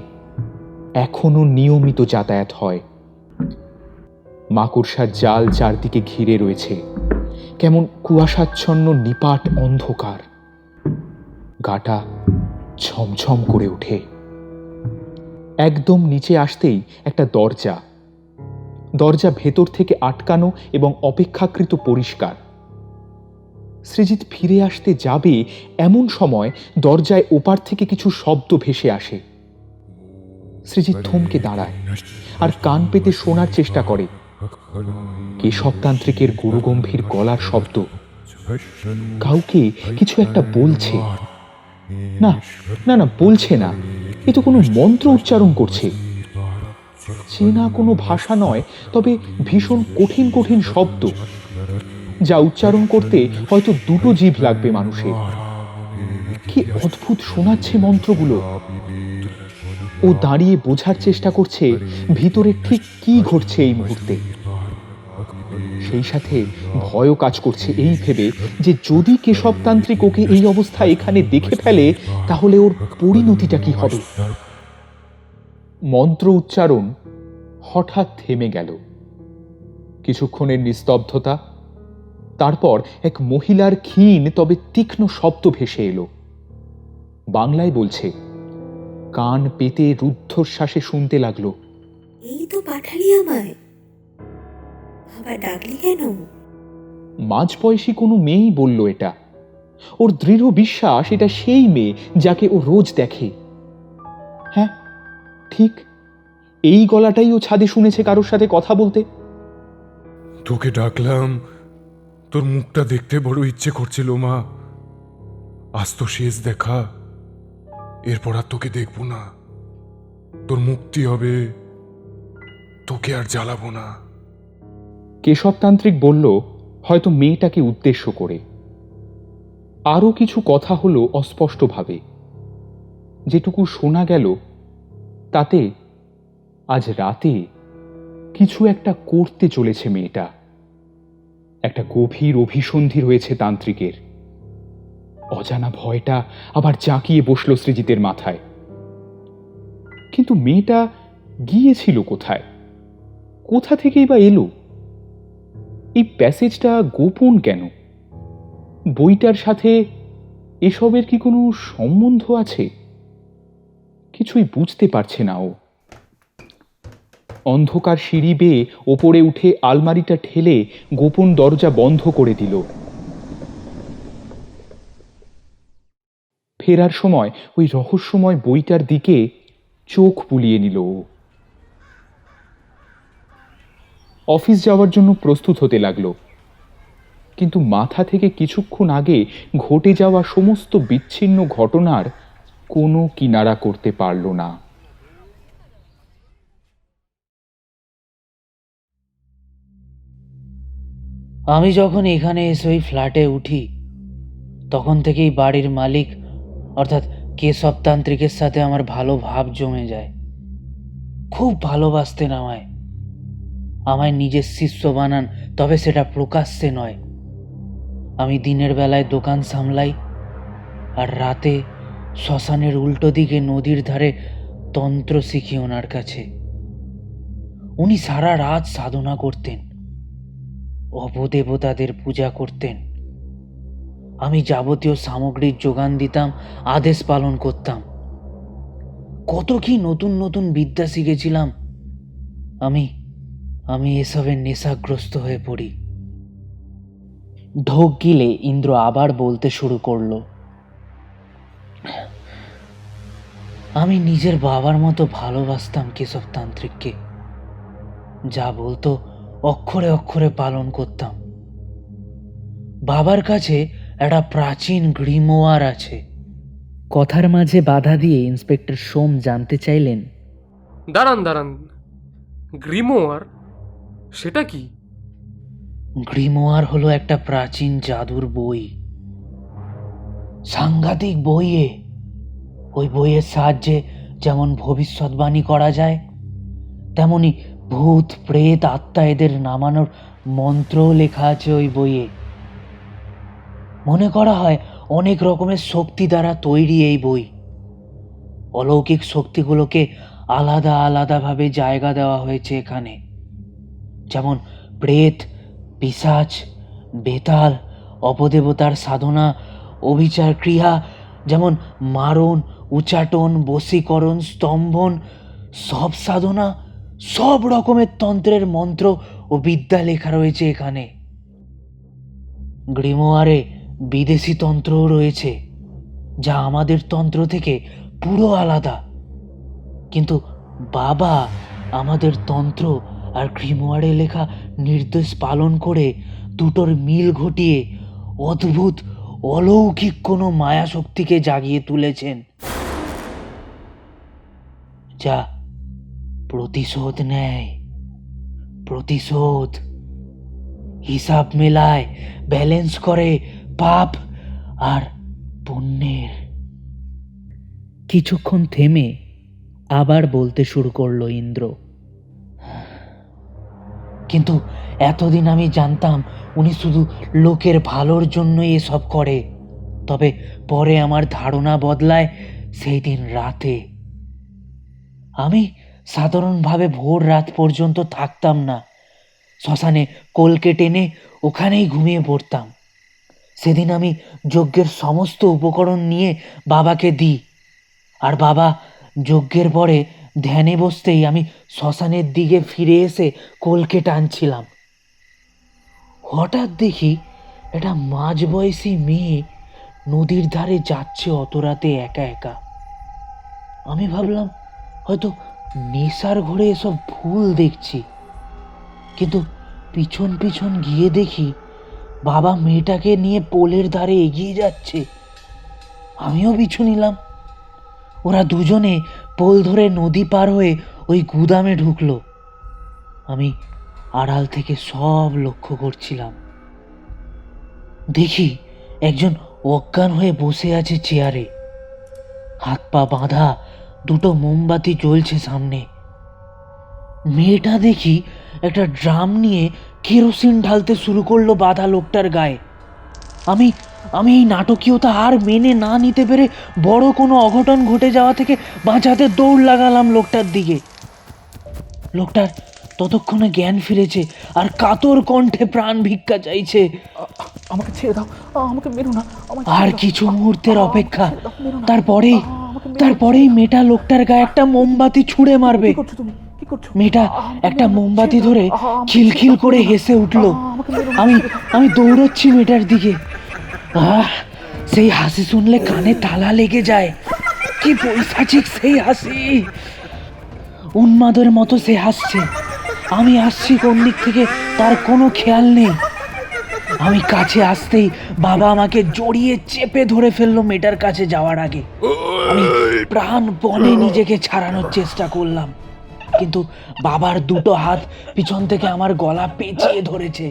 [SPEAKER 1] এখনো নিয়মিত যাতায়াত হয়। মাকড়সার জাল চারদিকে ঘিরে রয়েছে, কেমন কুয়াশাচ্ছন্ন নিপাট অন্ধকার। গাটা ঝমঝম করে ওঠে। একদম নিচে আসতেই একটা দরজা ভেতর থেকে আটকানো এবং অপেক্ষাকৃত পরিষ্কার। সৃজিত ফিরে আসতে যাবে এমন সময় দরজায় ওপার থেকে কিছু শব্দ ভেসে আসে। সৃজিত থমকে দাঁড়ায় আর কান পেতে শোনার চেষ্টা করে। কেশবতান্ত্রিকের গুরুগম্ভীর গলার শব্দ। কাউকে কিছু একটা বলছে। না না না, বলছে না, এ তো কোনো মন্ত্র উচ্চারণ করছে। চেনা কোনো ভাষা নয়, তবে ভীষণ কঠিন কঠিন শব্দ, যা উচ্চারণ করতে হয়তো দুটো জিভ লাগবে মানুষের। কি অদ্ভুত শোনাচ্ছে মন্ত্রগুলো। ও দাঁড়িয়ে বোঝার চেষ্টা করছে ভিতরে ঠিক কি ঘটছে এই মুহূর্তে। সেই সাথে ভয়ও কাজ করছে এই ভেবে যে যদি কেশবতান্ত্রিক ওকে এই অবস্থায় এখানে দেখে ফেলে তাহলে ওর পরিণতিটা কি হবে। মন্ত্র উচ্চারণ হঠাৎ থেমে গেল। কিছুক্ষণের নিস্তব্ধতা, তারপর এক মহিলার ক্ষীণ তবে তীক্ষ্ণ শব্দ ভেসে এলো। বাংলায় বলছে। কান পেতে রুদ্ধশ্বাসে শুনতে লাগলো।
[SPEAKER 8] এই তো পাঠালি আমায়, আবার ডাকলি কেন?
[SPEAKER 1] মাঝবয়সী কোনো মেয়েই বলল এটা। ওর দৃঢ় বিশ্বাস এটা সেই মেয়ে যাকে ও রোজ দেখে। হ্যাঁ ঠিক, এই গলাটাই ও ছাদে শুনেছে কারোর সাথে কথা বলতে।
[SPEAKER 7] তোকে ডাকলাম, তোর মুখটা দেখতে বড় ইচ্ছে করছিল মা। আজ তো শেষ দেখা, এরপর আর তোকে দেখবো না। তোর মুক্তি হবে, তোকে আর জ্বালাবো না।
[SPEAKER 1] কেশবতান্ত্রিক বলল, হয়তো মেয়েটাকে উদ্দেশ্য করে। আরও কিছু কথা হলো অস্পষ্টভাবে। যেটুকু শোনা গেল তাতে আজ রাতে কিছু একটা করতে চলেছে মেয়েটা। একটা গভীর অভিসন্ধি রয়েছে তান্ত্রিকের। অজানা ভয়টা আবার জাঁকিয়ে বসল সৃজিতের মাথায়। কিন্তু মেয়েটা গিয়েছিল কোথায়? কোথা থেকেই বা এলো? এই প্যাসেজটা গোপন কেন? বইটার সাথে এসবের কি কোনো সম্বন্ধ আছে? কিছুই বুঝতে পারছে না ও। অন্ধকার সিঁড়ি বেয়ে ওপরে উঠে আলমারিটা ঠেলে গোপন দরজা বন্ধ করে দিল। ফেরার সময় ওই রহস্যময় বইটার দিকে চোখ বুলিয়ে নিল ও। অফিস যাওয়ার জন্য প্রস্তুত হতে লাগলো, কিন্তু মাথা থেকে কিছুক্ষণ আগে ঘটে যাওয়া সমস্ত বিচ্ছিন্ন ঘটনার কোনো কিনারা করতে পারল না।
[SPEAKER 2] আমি যখন এখানে এসে ওই ফ্ল্যাটে উঠি তখন থেকেই বাড়ির মালিক অর্থাৎ কেশবতান্ত্রিকের সাথে আমার ভালো ভাব জমে যায়। খুব ভালোবাসতেন আমায়। আমায় নিজের শিষ্য বানান, তবে সেটা প্রকাশ্যে নয়। আমি দিনের বেলায় দোকান সামলাই আর রাতে শ্মশানের উল্টো দিকে নদীর ধারে তন্ত্র শিখি ওনার কাছে। উনি সারা রাত সাধনা করতেন, অপদেবতাদের পূজা করতেন। আমি যাবতীয় সামগ্রীর যোগান দিতাম, আদেশ পালন করতাম। কত কি নতুন নতুন বিদ্যা শিখেছিলাম। আমি আমি এসবের নেশাগ্রস্ত হয়ে পড়ি। ঢোক গিলে ইন্দ্র আবার বলতে শুরু করলো, আমি নিজের বাবার মতো ভালোবাসতাম কেশবতান্ত্রিককে। যা বলতো অক্ষরে অক্ষরে পালন করতাম। বাবার কাছে একটা প্রাচীন গ্রিমোয়ার আছে। কথার মাঝে বাধা দিয়ে ইন্সপেক্টর সোম জানতে চাইলেন,
[SPEAKER 3] দাঁড়ান দাঁড়ান, গ্রিমোয়ার সেটা কি?
[SPEAKER 2] গ্রিমোয়ার হলো একটা প্রাচীন জাদুর বই, সাংঘাতিক বইয়ে। ওই বইয়ের সাহায্যে যেমন ভবিষ্যৎবাণী করা যায়, তেমনি ভূত প্রেত আত্মা এদের নামানোর মন্ত্রও লেখা আছে ওই বইয়ে। মনে করা হয় অনেক রকমের শক্তি দ্বারা তৈরি এই বই। অলৌকিক শক্তিগুলোকে আলাদা আলাদাভাবে জায়গা দেওয়া হয়েছে এখানে, যেমন প্রেত, পিশাচ, বেতাল, অপদেবতার সাধনা, অভিচার ক্রিয়া, যেমন মারণ, উচাটন, বশীকরণ, স্তম্ভন, সব সাধনা, সব রকমের তন্ত্রের মন্ত্র ও বিদ্যা লেখা রয়েছে এখানে। গ্রিমোয়ারে বিদেশি তন্ত্রও রয়েছে, যা আমাদের তন্ত্র থেকে পুরো আলাদা। কিন্তু বাবা আমাদের তন্ত্র আর গ্রিমোয়ারে লেখা নির্দেশ পালন করে দুটোর মিল ঘটিয়ে অদ্ভুত অলৌকিক কোনো মায়া শক্তিকে জাগিয়ে তুলেছেন, যা প্রতিশোধ নেয়। প্রতিশোধ হিসাব মেলায়, ব্যালেন্স করে পাপ আর পুণ্যের। কিছুক্ষণ থেমে আবার বলতে শুরু করলো ইন্দ্র, কিন্তু এতদিন আমি জানতাম উনি শুধু লোকের ভালোর জন্যই এসব করে। তবে পরে আমার ধারণা বদলায় সেই দিন রাতে। আমি সাধারণভাবে ভোর রাত পর্যন্ত থাকতাম না, শ্মশানে কলকে টেনে ওখানেই ঘুমিয়ে পড়তাম। সেদিন আমি যজ্ঞের সমস্ত উপকরণ নিয়ে বাবাকে দিই, আর বাবা যজ্ঞের পরে ধ্যানে বসতেই আমি শ্মশানের দিকে ফিরে এসে কলকে টানছিলাম। হঠাৎ দেখি একটা মাঝবয়সী মেয়ে নদীর ধারে যাচ্ছে অত রাতে একা একা। আমি ভাবলাম হয়তো নেশার ঘরে এসব ভুল দেখছি, কিন্তু পিছন পিছন গিয়ে দেখি বাবা মেয়েটাকে নিয়ে পোলের ধারে এগিয়ে যাচ্ছে। আমিও পিছু নিলাম। ওরা দুজনে পোল ধরে নদী পার হয়ে ওই গুদামে ঢুকলো। আমি আড়াল থেকে সব লক্ষ্য করছিলাম। দেখি একজন অজ্ঞান হয়ে বসে আছে চেয়ারে, হাত পা বাঁধা, দুটো মোমবাতি জ্বলছে সামনে। মেয়েটা দেখি একটা ড্রাম নিয়ে কেরোসিন ঢালতে শুরু করলো বাঁধা লোকটার গায়ে। আমি আমি এই নাটকীয়তা আর মেনে না নিতে পেরে বড় কোনো অঘটন ঘটে যাওয়া থেকে বাঁচাতে দৌড় লাগালাম লোকটার দিকে। লোকটার ততক্ষণে জ্ঞান ফিরেছে আর কাতর কণ্ঠে প্রাণ ভিক্ষা চাইছে।
[SPEAKER 4] আমাকে ছেড়ে দাও, আমাকে মেরো না।
[SPEAKER 2] আর কিছু মুহূর্তের অপেক্ষা, তারপরেই মেয়েটা লোকটার গায়ে একটা মোমবাতি ছুঁড়ে মারবে। মেয়েটা একটা মোমবাতি ধরে খিলখিল করে হেসে উঠল। আমি দৌড়চ্ছি মেয়েটার দিকে। সেই হাসি শুনলে কানে তালা লেগে যায়। কি পৈশাচিক সেই হাসি! উন্মাদের মতো সে হাসছে। আমি আসছি কোন দিক থেকে তার কোনো খেয়াল নেই। আমি কাছে আসতেই বাবা আমাকে জড়িয়ে চেপে ধরে ফেললো মেয়েটার কাছে যাওয়ার আগে। আমি প্রাণপণে নিজেকে ছাড়ানোর চেষ্টা করলাম, কিন্তু বাবার দুটো হাত পিছন থেকে আমার গলা পেঁচিয়ে ধরেছে।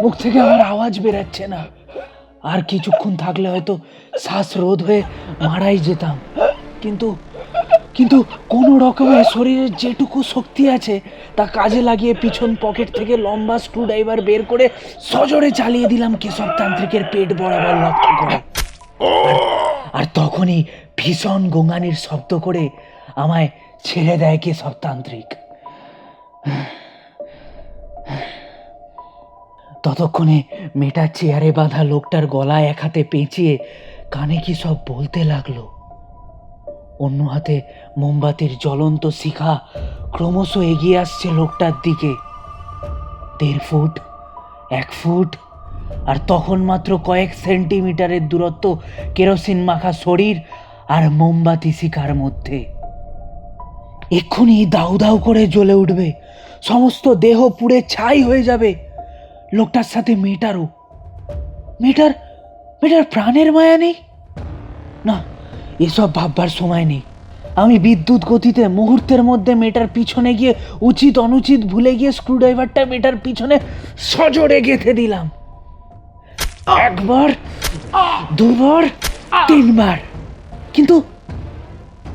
[SPEAKER 2] মুখ থেকে আমার আওয়াজ বেরাচ্ছে না। আর কিছুক্ষণ থাকলে হয়তো শ্বাসরোধ হয়ে মারাই যেতাম, কিন্তু কোনো রকমে শরীরের যেটুকু শক্তি আছে তা কাজে লাগিয়ে পিছন পকেট থেকে লম্বা স্ক্রুড্রাইভার বের করে সজোরে চালিয়ে দিলাম কেশবতান্ত্রিকের পেট বরাবর লক্ষ্য করে। আর তখনই ভীষণ গোঙানির শব্দ করে আমায় ছেড়ে দেয় কেশবতান্ত্রিক। ততক্ষণে মেয়েটার চেয়ারে বাঁধা লোকটার গলায় এক হাতে পেঁচিয়ে কানে কি সব বলতে লাগলো। অন্য হাতে মোমবাতির জ্বলন্ত শিখা ক্রমশ এগিয়ে আসছে লোকটার দিকে। 1.5 ফুট, 1 ফুট, আর তখন মাত্র কয়েক সেন্টিমিটারের দূরত্ব কেরোসিন মাখা শরীর আর মোমবাতি শিখার মধ্যে। এক্ষুনি দাউ দাউ করে জ্বলে উঠবে, সমস্ত দেহ পুড়ে ছাই হয়ে যাবে। লোকটার সাথে মেয়েটারও। মেয়েটার প্রাণের মায়া নেই? না, এসব ভাববার সময় নেই। আমি বিদ্যুৎ গতিতে মুহূর্তের মধ্যে মেয়েটার পিছনে গিয়ে উচিত অনুচিত ভুলে গিয়ে স্ক্রুড্রাইভারটা মেয়েটার পিছনে সজোরে গেঁথে দিলাম। 1 বার, 2 বার, 3 বার।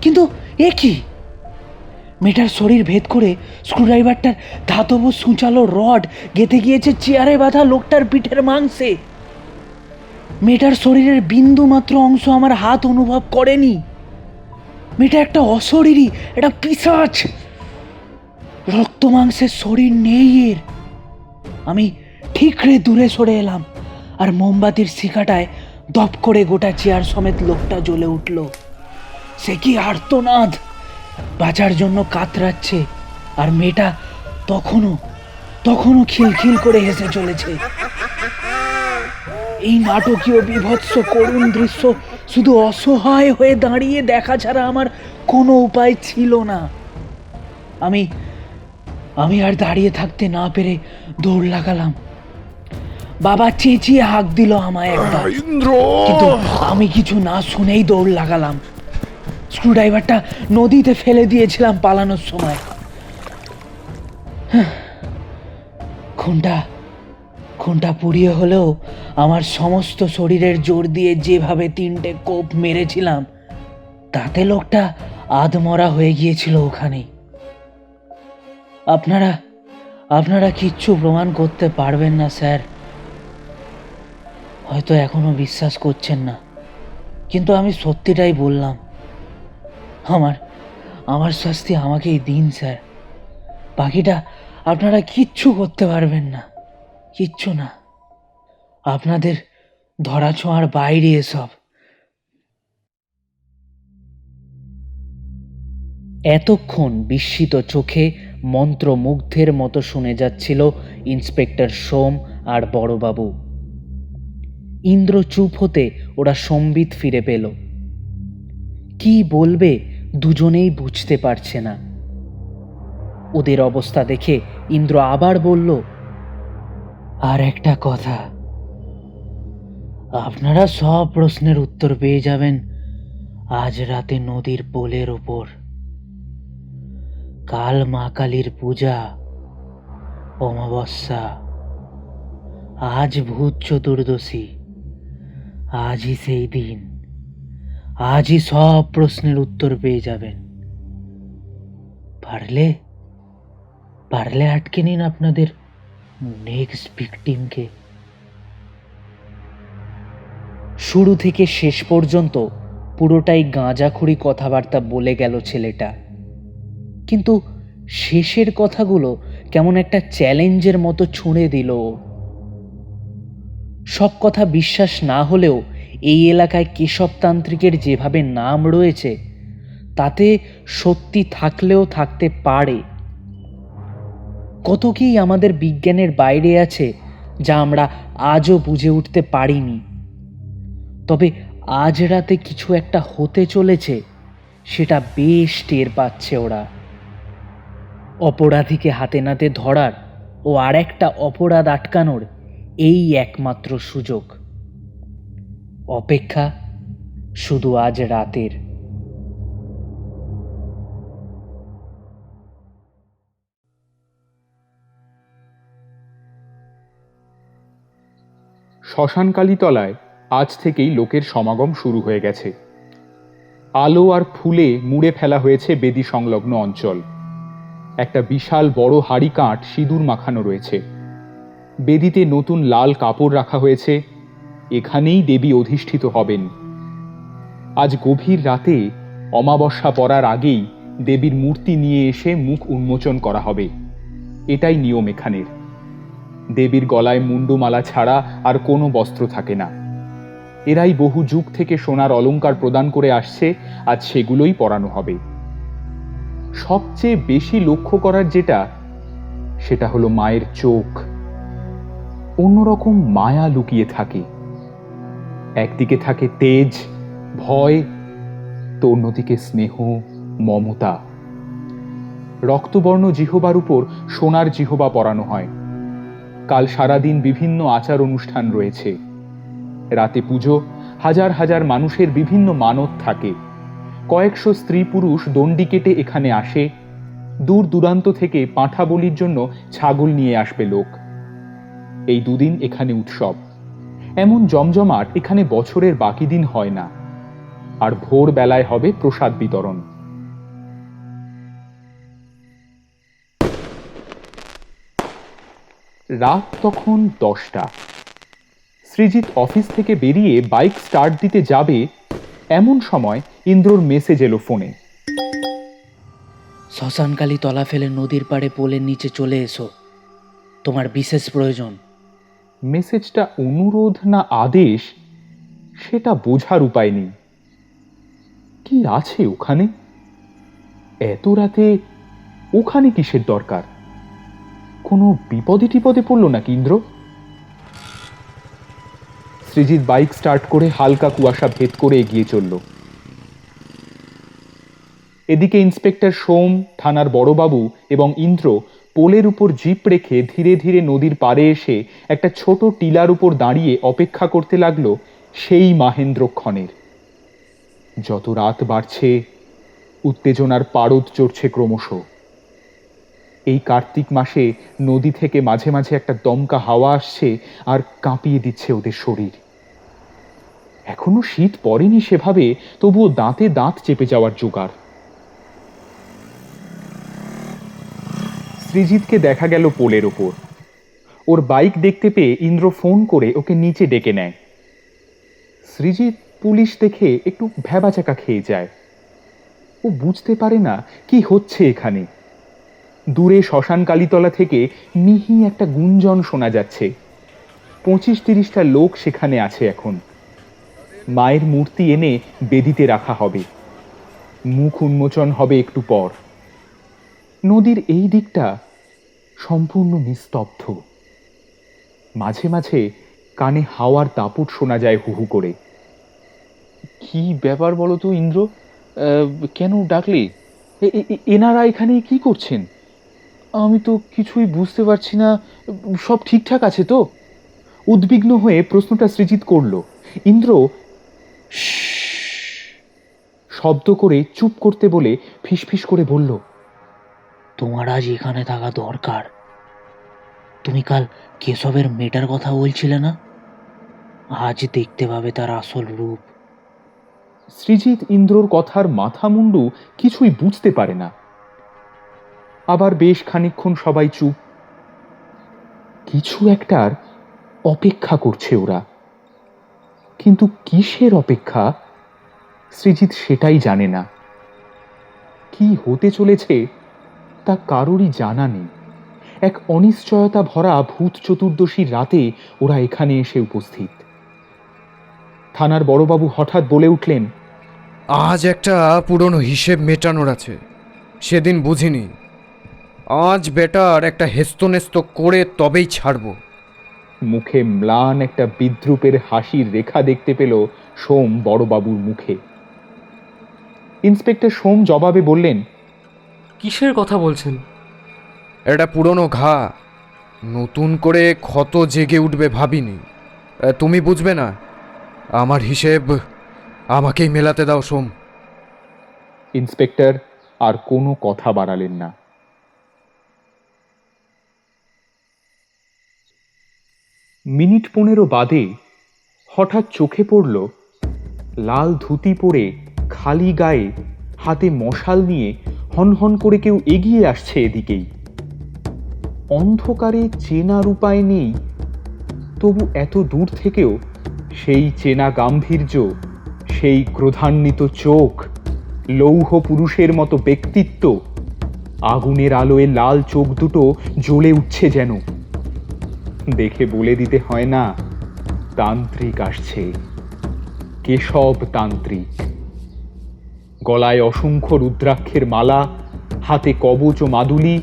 [SPEAKER 2] কিন্তু এ কি? মেয়েটার শরীর ভেদ করে স্ক্রুড্রাইভারটার ধাতব সূচালো রড গেঁথে গিয়েছে চেয়ারে বাঁধা লোকটার পিঠের মাংসে। মেয়েটার শরীরের বিন্দু মাত্র অংশ আমার হাত অনুভব করেনি। মেয়েটা একটা অশরীরী, একটা পিশাচ। রক্ত মাংসের শরীর নেই এর। আমি ঠিকরে দূরে সরে এলাম, আর মোমবাতির শিখাটায় দপ করে গোটা চেয়ার সমেত লোকটা জ্বলে উঠল। সে কি আর্তনাদ! বাঁচার জন্য কাতরাচ্ছে, আর মেয়েটা তখনও খিলখিল করে হেসে চলেছে। এই নাটকীয় বিভৎস করুণ দৃশ্য শুধু অসহায় হয়ে দাঁড়িয়ে দেখা ছাড়া আমার কোনো উপায় ছিল না। আমি আর দাঁড়িয়ে থাকতে না পেরে দৌড় লাগালাম। বাবা চেঁচিয়ে হাঁক দিল আমায় একবার,
[SPEAKER 7] ইন্দ্র!
[SPEAKER 2] কিন্তু আমি কিছু না শুনেই দৌড় লাগালাম। স্ক্রুড্রাইভারটা নদীতে ফেলে দিয়েছিলাম পালানোর সময়। খুনটা পুড়িয়ে হলেও আমার সমস্ত শরীরের জোর দিয়ে যেভাবে 3টে কোপ মেরেছিলাম, তাতে লোকটা আধমরা হয়ে গিয়েছিল ওখানেই। আপনারা কিচ্ছু প্রমাণ করতে পারবেন না স্যার। হয়তো এখনো বিশ্বাস করছেন না, কিন্তু আমি সত্যিটাই বললাম। আমার শাস্তি আমাকেই দিন স্যার। বাকিটা আপনারা কিচ্ছু করতে পারবেন না, কিচ্ছু না। আপনাদের ধরাছোঁয়ার বাইরে এসব। এতক্ষণ বিস্মিত চোখে মন্ত্রমুগ্ধের মতো শুনে যাচ্ছিল ইন্সপেক্টর সোম আর বড়বাবু। ইন্দ্র চুপ হতে ওরা সম্বিত ফিরে পেল। কি বলবে দুজনেই বুঝতে পারছে না। ওদের অবস্থা দেখে ইন্দ্র আবার বলল, আর একটা কথা, আপনারা সব প্রশ্নের উত্তর পেয়ে যাবেন আজ রাতে নদীর পোলের ওপর। কাল মা কালীর পূজা, অমাবস্যা, আজ ভূত চতুর্দশী। আজই সেই দিন, আজই সব প্রশ্নের উত্তর পেয়ে যাবেন। পারলে আটকে নিন আপনাদের নেক্সট ভিকটিমকে। শুরু থেকে শেষ পর্যন্ত পুরোটাই গাঁজাখুরি কথাবার্তা বলে গেল ছেলেটা, কিন্তু শেষের কথাগুলো কেমন একটা চ্যালেঞ্জের মতো ছুঁড়ে দিল। সব কথা বিশ্বাস না হলেও এই এলাকায় কেশবতান্ত্রিকের যেভাবে নাম রয়েছে, তাতে সত্যি থাকলেও থাকতে পারে। কত কি আমাদের বিজ্ঞানের বাইরে আছে যা আমরা আজও বুঝে উঠতে পারিনি। তবে আজ রাতে কিছু একটা হতে চলেছে, সেটা বেশ টের পাচ্ছে ওরা। অপরাধীকে হাতে নাতে ধরার ও আর একটা অপরাধ আটকানোর এই একমাত্র সুযোগ। অপেক্ষা শুধু আজ রাতের।
[SPEAKER 1] শ্মশানকালীতলায় আজ থেকেই লোকের সমাগম শুরু হয়ে গেছে। আলো আর ফুলে মুড়ে ফেলা হয়েছে বেদি সংলগ্ন অঞ্চল। একটা বিশাল বড় হাড়ি কাঠ সিঁদুর মাখানো রয়েছে। বেদিতে নতুন লাল কাপড় রাখা হয়েছে। এখানেই দেবী অধিষ্ঠিত হবেন। আজ গভীর রাতে অমাবস্যা পড়ার আগেই দেবীর মূর্তি নিয়ে এসে মুখ উন্মোচন করা হবে। এটাই নিয়ম এখানের। দেবীর গলায় মুন্ডুমালা ছাড়া আর কোনো বস্ত্র থাকে না। এরাই বহু যুগ থেকে সোনার অলংকার প্রদান করে আসছে, আজ সেগুলোই পরানো হবে। সবচেয়ে বেশি লক্ষ্য করার যেটা, সেটা হলো মায়ের চোখ। অন্যরকম মায়া লুকিয়ে থাকে। একদিকে থাকে তেজ, ভয়, তো অন্যদিকে স্নেহ, মমতা। রক্তবর্ণ জিহবার উপর সোনার জিহবা পরানো হয়। কাল সারাদিন বিভিন্ন আচার অনুষ্ঠান রয়েছে। রাতে পুজো, হাজার হাজার মানুষের বিভিন্ন মানত থাকে। কয়েকশো স্ত্রী পুরুষ দণ্ডি কেটে এখানে আসে। দূর দূরান্ত থেকে পাঁঠা বলির জন্য ছাগল নিয়ে আসবে লোক। এই দুদিন এখানে উৎসব। এমন জমজমাট এখানে বছরের বাকি দিন হয় না। আর ভোর বেলায় হবে প্রসাদ বিতরণ। রাত তখন 10টা। সৃজিত অফিস থেকে বেরিয়ে বাইক স্টার্ট দিতে যাবে, এমন সময় ইন্দ্রর মেসেজ এলো ফোনে।
[SPEAKER 2] শ্মশানকালী তলা ফেলে নদীর পাড়ে পোলের নিচে চলে এসো, তোমার বিশেষ প্রয়োজন।
[SPEAKER 1] মেসেজটা অনুরোধ না আদেশ সেটা বোঝার উপায় নেই। কি আছে ওখানে? এত রাতে ওখানে কিসের দরকার? কোনো বিপদে টিপদে পড়লো নাকি ইন্দ্র? সৃজিত বাইক স্টার্ট করে হালকা কুয়াশা ভেদ করে এগিয়ে চলল। এদিকে ইন্সপেক্টর সোম, থানার বড়বাবু এবং ইন্দ্র পোলের উপর জিপ রেখে ধীরে ধীরে নদীর পাড়ে এসে একটা ছোট টিলার উপর দাঁড়িয়ে অপেক্ষা করতে লাগলো সেই মাহেন্দ্রক্ষণের। যত রাত বাড়ছে উত্তেজনার পারদ চড়ছে ক্রমশ। এই কার্তিক মাসে নদী থেকে মাঝে মাঝে একটা দমকা হাওয়া আসছে আর কাঁপিয়ে দিচ্ছে ওদের শরীর। এখনো শীত পড়েনি সেভাবে, তবুও দাঁতে দাঁত চেপে যাওয়ার জোগাড়। সৃজিতকে দেখা গেল পোলের ওপর। ওর বাইক দেখতে পেয়ে ইন্দ্র ফোন করে ওকে নিচে ডেকে নেয়। সৃজিত পুলিশ দেখে একটু ভ্যাবাচাকা খেয়ে যায়। ও বুঝতে পারে না কি হচ্ছে এখানে। দূরে শ্মশান কালীতলা থেকে মিহি একটা গুঞ্জন শোনা যাচ্ছে। 25-30টা লোক সেখানে আছে এখন। মায়ের মূর্তি এনে বেদিতে রাখা হবে। মুখ উন্মোচন হবে একটু পর। নদীর এই দিকটা সম্পূর্ণ নিস্তব্ধ। মাঝে মাঝে কানে হাওয়ার দাপট শোনা যায় হু হু করে। কি ব্যাপার বলো তো ইন্দ্র, কেন ডাকলি? এনারা এখানে কি করছেন? আমি তো কিছুই বুঝতে পারছি না। সব ঠিকঠাক আছে তো? উদ্বিগ্ন হয়ে প্রশ্নটা সৃজিত করল। ইন্দ্র শব্দ করে চুপ করতে বলে ফিসফিস করে বলল,
[SPEAKER 2] তোমার আজ এখানে থাকা দরকার। তুমি কাল কেশবের মেয়েটার কথা বলছিলে না? আজ দেখতে পাবে তার আসল রূপ।
[SPEAKER 1] সৃজিত ইন্দ্রর কথার মাথা মুন্ডু কিছুই বুঝতে পারে না। আবার বেশ খানিকক্ষণ সবাই চুপ। কিছু একটার অপেক্ষা করছে ওরা, কিন্তু কিসের অপেক্ষা সৃজিত সেটাই জানে না। কি হতে চলেছে তা কারোরই জানা নেই। এক অনিশ্চয়তা ভরা ভূত চতুর্দশীর রাতে ওরা এখানে এসে উপস্থিত। থানার বড়বাবু হঠাৎ বলে উঠলেন,
[SPEAKER 6] আজ একটা পুরনো হিসেব মেটানোর আছে, সেদিন বুঝিনি। আজ বেটার একটা হেস্তনেস্ত করে তবেই ছাড়ব।
[SPEAKER 1] মুখে ম্লান একটা বিদ্রুপের হাসির রেখা দেখতে পেল সোম বড়বাবুর মুখে। ইন্সপেক্টর সোম জবাবে বললেন,
[SPEAKER 3] কিসের কথা বলছেন?
[SPEAKER 6] এটা পুরনো ঘা, নতুন করে ক্ষত জেগে উঠবে ভাবিনি। তুমি বুঝবে না। আমার হিসেব আমাকেই মেলাতে দাও সোম।
[SPEAKER 1] ইন্সপেক্টর আর কোনো কথা বাড়ালেন না। মিনিট 15 বাদে হঠাৎ চোখে পড়ল লাল ধুতি পরে খালি গায়ে হাতে মশাল নিয়ে হনহন করে কেউ এগিয়ে আসছে এদিকেই। অন্ধকারে চেনার উপায় নেই, তবু এত দূর থেকেও সেই চেনা গাম্ভীর্য, সেই ক্রোধান্বিত চোখ, লৌহ পুরুষের মতো ব্যক্তিত্ব, আগুনের আলোয় লাল চোখ দুটো জ্বলে উঠছে যেন। দেখে বলে দিতে হয় না, তান্ত্রিক আসছে। কেশব তান্ত্রিক। গলায় অসংখ্য রুদ্রাক্ষের মালা, হাতে কবচ ও মাদুলি,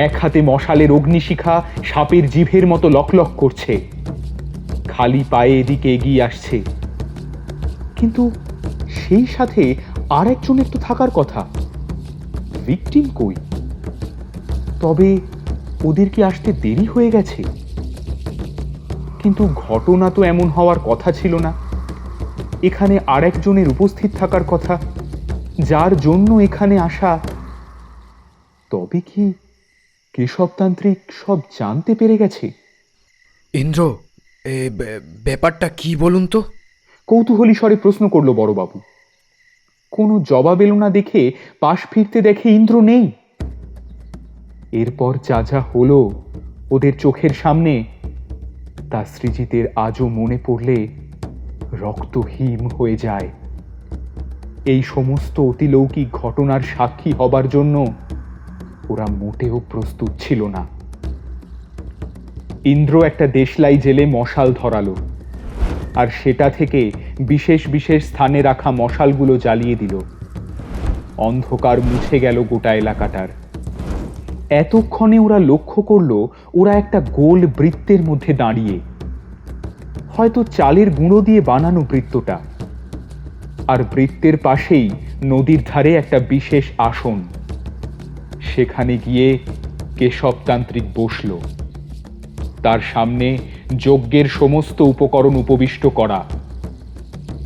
[SPEAKER 1] এক হাতে মশালের অগ্নিশিখা সাপের জিভের মতো লকলক করছে, খালি পায়ে এদিকে এগিয়ে আসছে। কিন্তু সেই সাথে আর একজনের তো থাকার কথা। ভিকটিম কই? তবে ওদের কি আসতে দেরি হয়ে গেছে? কিন্তু ঘটনা তো এমন হওয়ার কথা ছিল না। এখানে আর একজনের উপস্থিত থাকার কথা, যার জন্য এখানে আসা। তবে কি কেশবতান্ত্রিক সব জানতে পেরে গেছে?
[SPEAKER 6] ইন্দ্র, ব্যাপারটা কি বলুন তো?
[SPEAKER 1] কৌতূহলী স্বরে প্রশ্ন করলো বড়বাবু। কোনো জবাব এলো না দেখে পাশ ফিরতে দেখে ইন্দ্র নেই। এরপর যা যা হলো ওদের চোখের সামনে, তা সৃজিতের আজও মনে পড়লে রক্ত হিম হয়ে যায়। এই সমস্ত অতিলৌকিক ঘটনার সাক্ষী হবার জন্য ওরা মোটেও প্রস্তুত ছিল না। ইন্দ্র একটা দেশলাই জেলে মশাল ধরালো, আর সেটা থেকে বিশেষ বিশেষ স্থানে রাখা মশালগুলো জ্বালিয়ে দিল। অন্ধকার মুছে গেল গোটা এলাকাটার। এতক্ষণে ওরা লক্ষ্য করলো ওরা একটা গোল বৃত্তের মধ্যে দাঁড়িয়ে, হয়তো চালের গুঁড়ো দিয়ে বানানো বৃত্তটা। আর বৃত্তের পাশেই নদীর ধারে একটা বিশেষ আসন। সেখানে গিয়ে কেশবতান্ত্রিক বসল। তার সামনে যজ্ঞের সমস্ত উপকরণ উপবিষ্ট করা।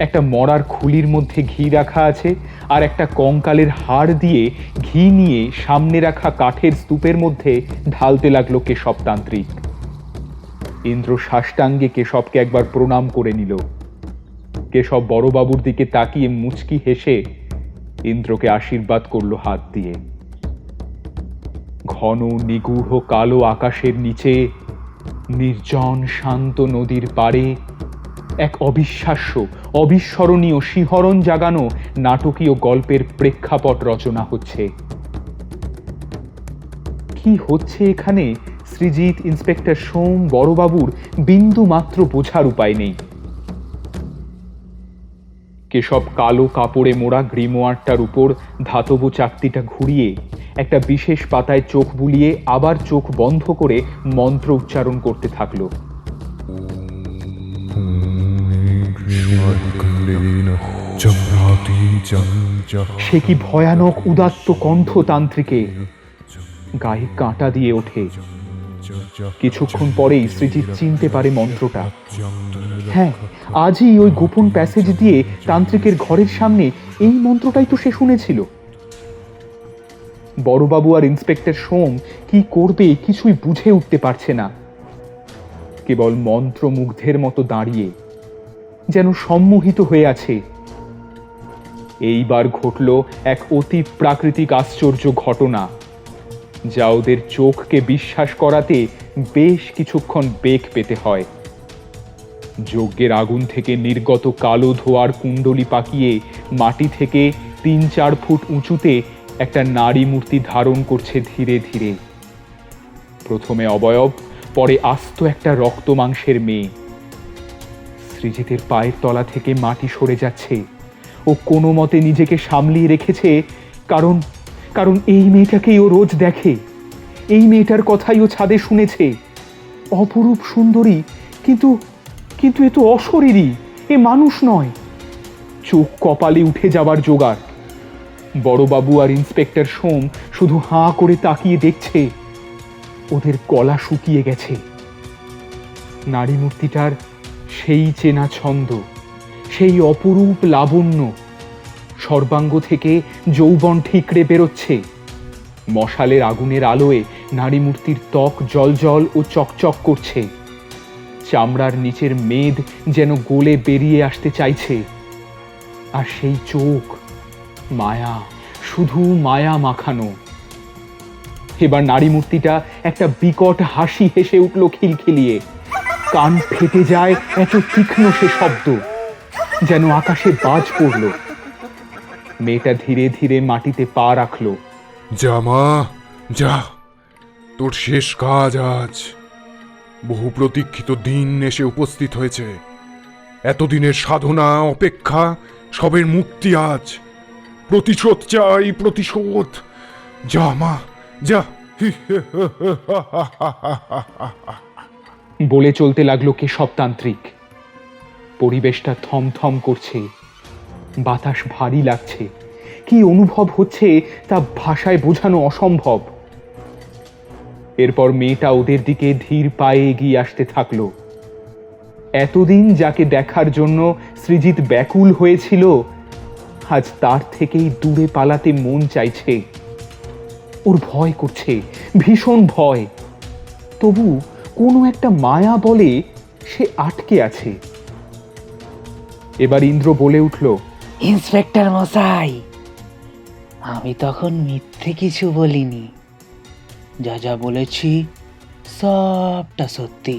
[SPEAKER 1] একটা মরার খুলির মধ্যে ঘি রাখা আছে, আর একটা কঙ্কালের হাড় দিয়ে ঘি নিয়ে সামনে রাখা কাঠের স্তূপের মধ্যে ঢালতে লাগলো কেশবতান্ত্রিক। ইন্দ্র সাষ্টাঙ্গে কেশবকে একবার প্রণাম করে নিল। কেশব বড়বাবুর দিকে তাকিয়ে মুচকি হেসে ইন্দ্রকে আশীর্বাদ করলো হাত দিয়ে। ঘন নিগূঢ় কালো আকাশের নিচে, নির্জন শান্ত নদীর পাড়ে এক অবিশ্বাস্য, অবিস্মরণীয়, শিহরণ জাগানো নাটকীয় গল্পের প্রেক্ষাপট রচনা হচ্ছে। কি হচ্ছে এখানে সৃজিত, ইন্সপেক্টর সোম, বড়বাবুর বিন্দু মাত্র বোঝার উপায় নেই। কেশব কালো কাপড়ে মোড়া গ্রিমোয়ারটার উপর ধাতব চাকতিটা ঘুরিয়ে একটা বিশেষ পাতায় চোখ বুলিয়ে আবার চোখ বন্ধ করে মন্ত্র উচ্চারণ করতে থাকলো। সে কি ভয়ানক উদাত্ত কণ্ঠ তান্ত্রিকে! গায়ে কাঁটা দিয়ে ওঠে। কিছুক্ষণ পরেই সৃজিত চিনতে পারে মন্ত্রটা। হ্যাঁ, আজই ওই গোপন প্যাসেজ দিয়ে তান্ত্রিকের ঘরের সামনে এই মন্ত্রটাই তো সে শুনেছিল। বড়বাবু আর ইন্সপেক্টর সোম কি করবে কিছুই বুঝে উঠতে পারছে না। কেবল মন্ত্রমুগ্ধের মতো দাঁড়িয়ে, যেন সম্মোহিত হয়ে আছে। এইবার ঘটল এক অতি প্রাকৃতিক আশ্চর্য ঘটনা, যা ওদের চোখকে বিশ্বাস করাতে বেশ কিছুক্ষণ বেগ পেতে হয়। যজ্ঞের আগুন থেকে নির্গত কালো ধোঁয়ার কুণ্ডলি পাকিয়ে মাটি থেকে ৩-৪ ফুট উঁচুতে একটা নারী মূর্তি ধারণ করছে ধীরে ধীরে। প্রথমে অবয়ব, পরে আস্ত একটা রক্ত মাংসের মেয়ে। সৃজিতের পায়ের তলা থেকে মাটি সরে যাচ্ছে। ও কোনো মতে নিজেকে সামলিয়ে রেখেছে, কারণ কারণ এই মেয়েটাকেই ও রোজ দেখে। এই মেয়েটার কথাই ও ছাদে শুনেছে। অপরূপ সুন্দরী, কিন্তু কিন্তু এ তো অশরীরী, এ মানুষ নয়। চোখ কপালে উঠে যাবার জোগাড়। বড়বাবু আর ইন্সপেক্টর সোম শুধু হাঁ করে তাকিয়ে দেখছে। ওদের গলা শুকিয়ে গেছে। নারী মূর্তিটার সেই চেনা ছন্দ, সেই অপরূপ লাবণ্য। সর্বাঙ্গ থেকে যৌবন ঠিকরে বেরোচ্ছে। মশালের আগুনের আলোয় নারী মূর্তির ত্বক জ্বলজ্বল ও চকচক করছে। চামড়ার নিচের মেদ যেন গলে বেরিয়ে আসতে চাইছে। আর সেই চোখ, মায়া, শুধু মায়া মাখানো। এবার নারী মূর্তিটা একটা বিকট হাসি হেসে উঠল খিলখিলিয়ে। কান ফেটে যায়, এত তীক্ষ্ণ সে শব্দ, যেন আকাশে বাজ পড়ল। মেয়েটা ধীরে ধীরে মাটিতে পা রাখল।
[SPEAKER 7] যা মা, যা, তোর শেষ কাজ আজ। বহু প্রতীক্ষিত দিন এসে উপস্থিত হয়েছে। এতদিনের সাধনা অপেক্ষা সবের মুক্তি আজ। প্রতিশোধ চাই, প্রতিশোধ। যা মা যা।
[SPEAKER 1] বলে চলতে লাগলো কেশবতান্ত্রিক। পরিবেশটা থমথম করছে, বাতাস ভারী লাগছে। কি অনুভব হচ্ছে তা ভাষায় বোঝানো অসম্ভব। এরপর মেয়েটা ওদের দিকে ধীর পায়ে এগিয়ে আসতে থাকলো। এতদিন যাকে দেখার জন্য সৃজিত ব্যাকুল হয়েছিল, আজ তার থেকেই দূরে পালাতে মন চাইছে। ওর ভয় করছে, ভীষণ ভয়। তবু কোনো একটা মায়া বলে সে আটকে আছে। এবার ইন্দ্র বলে উঠল,
[SPEAKER 2] ইন্সপেক্টর মশাই, আমি তখন মিথ্যে কিছু বলিনি। যা যা বলেছি সবটা সত্যি।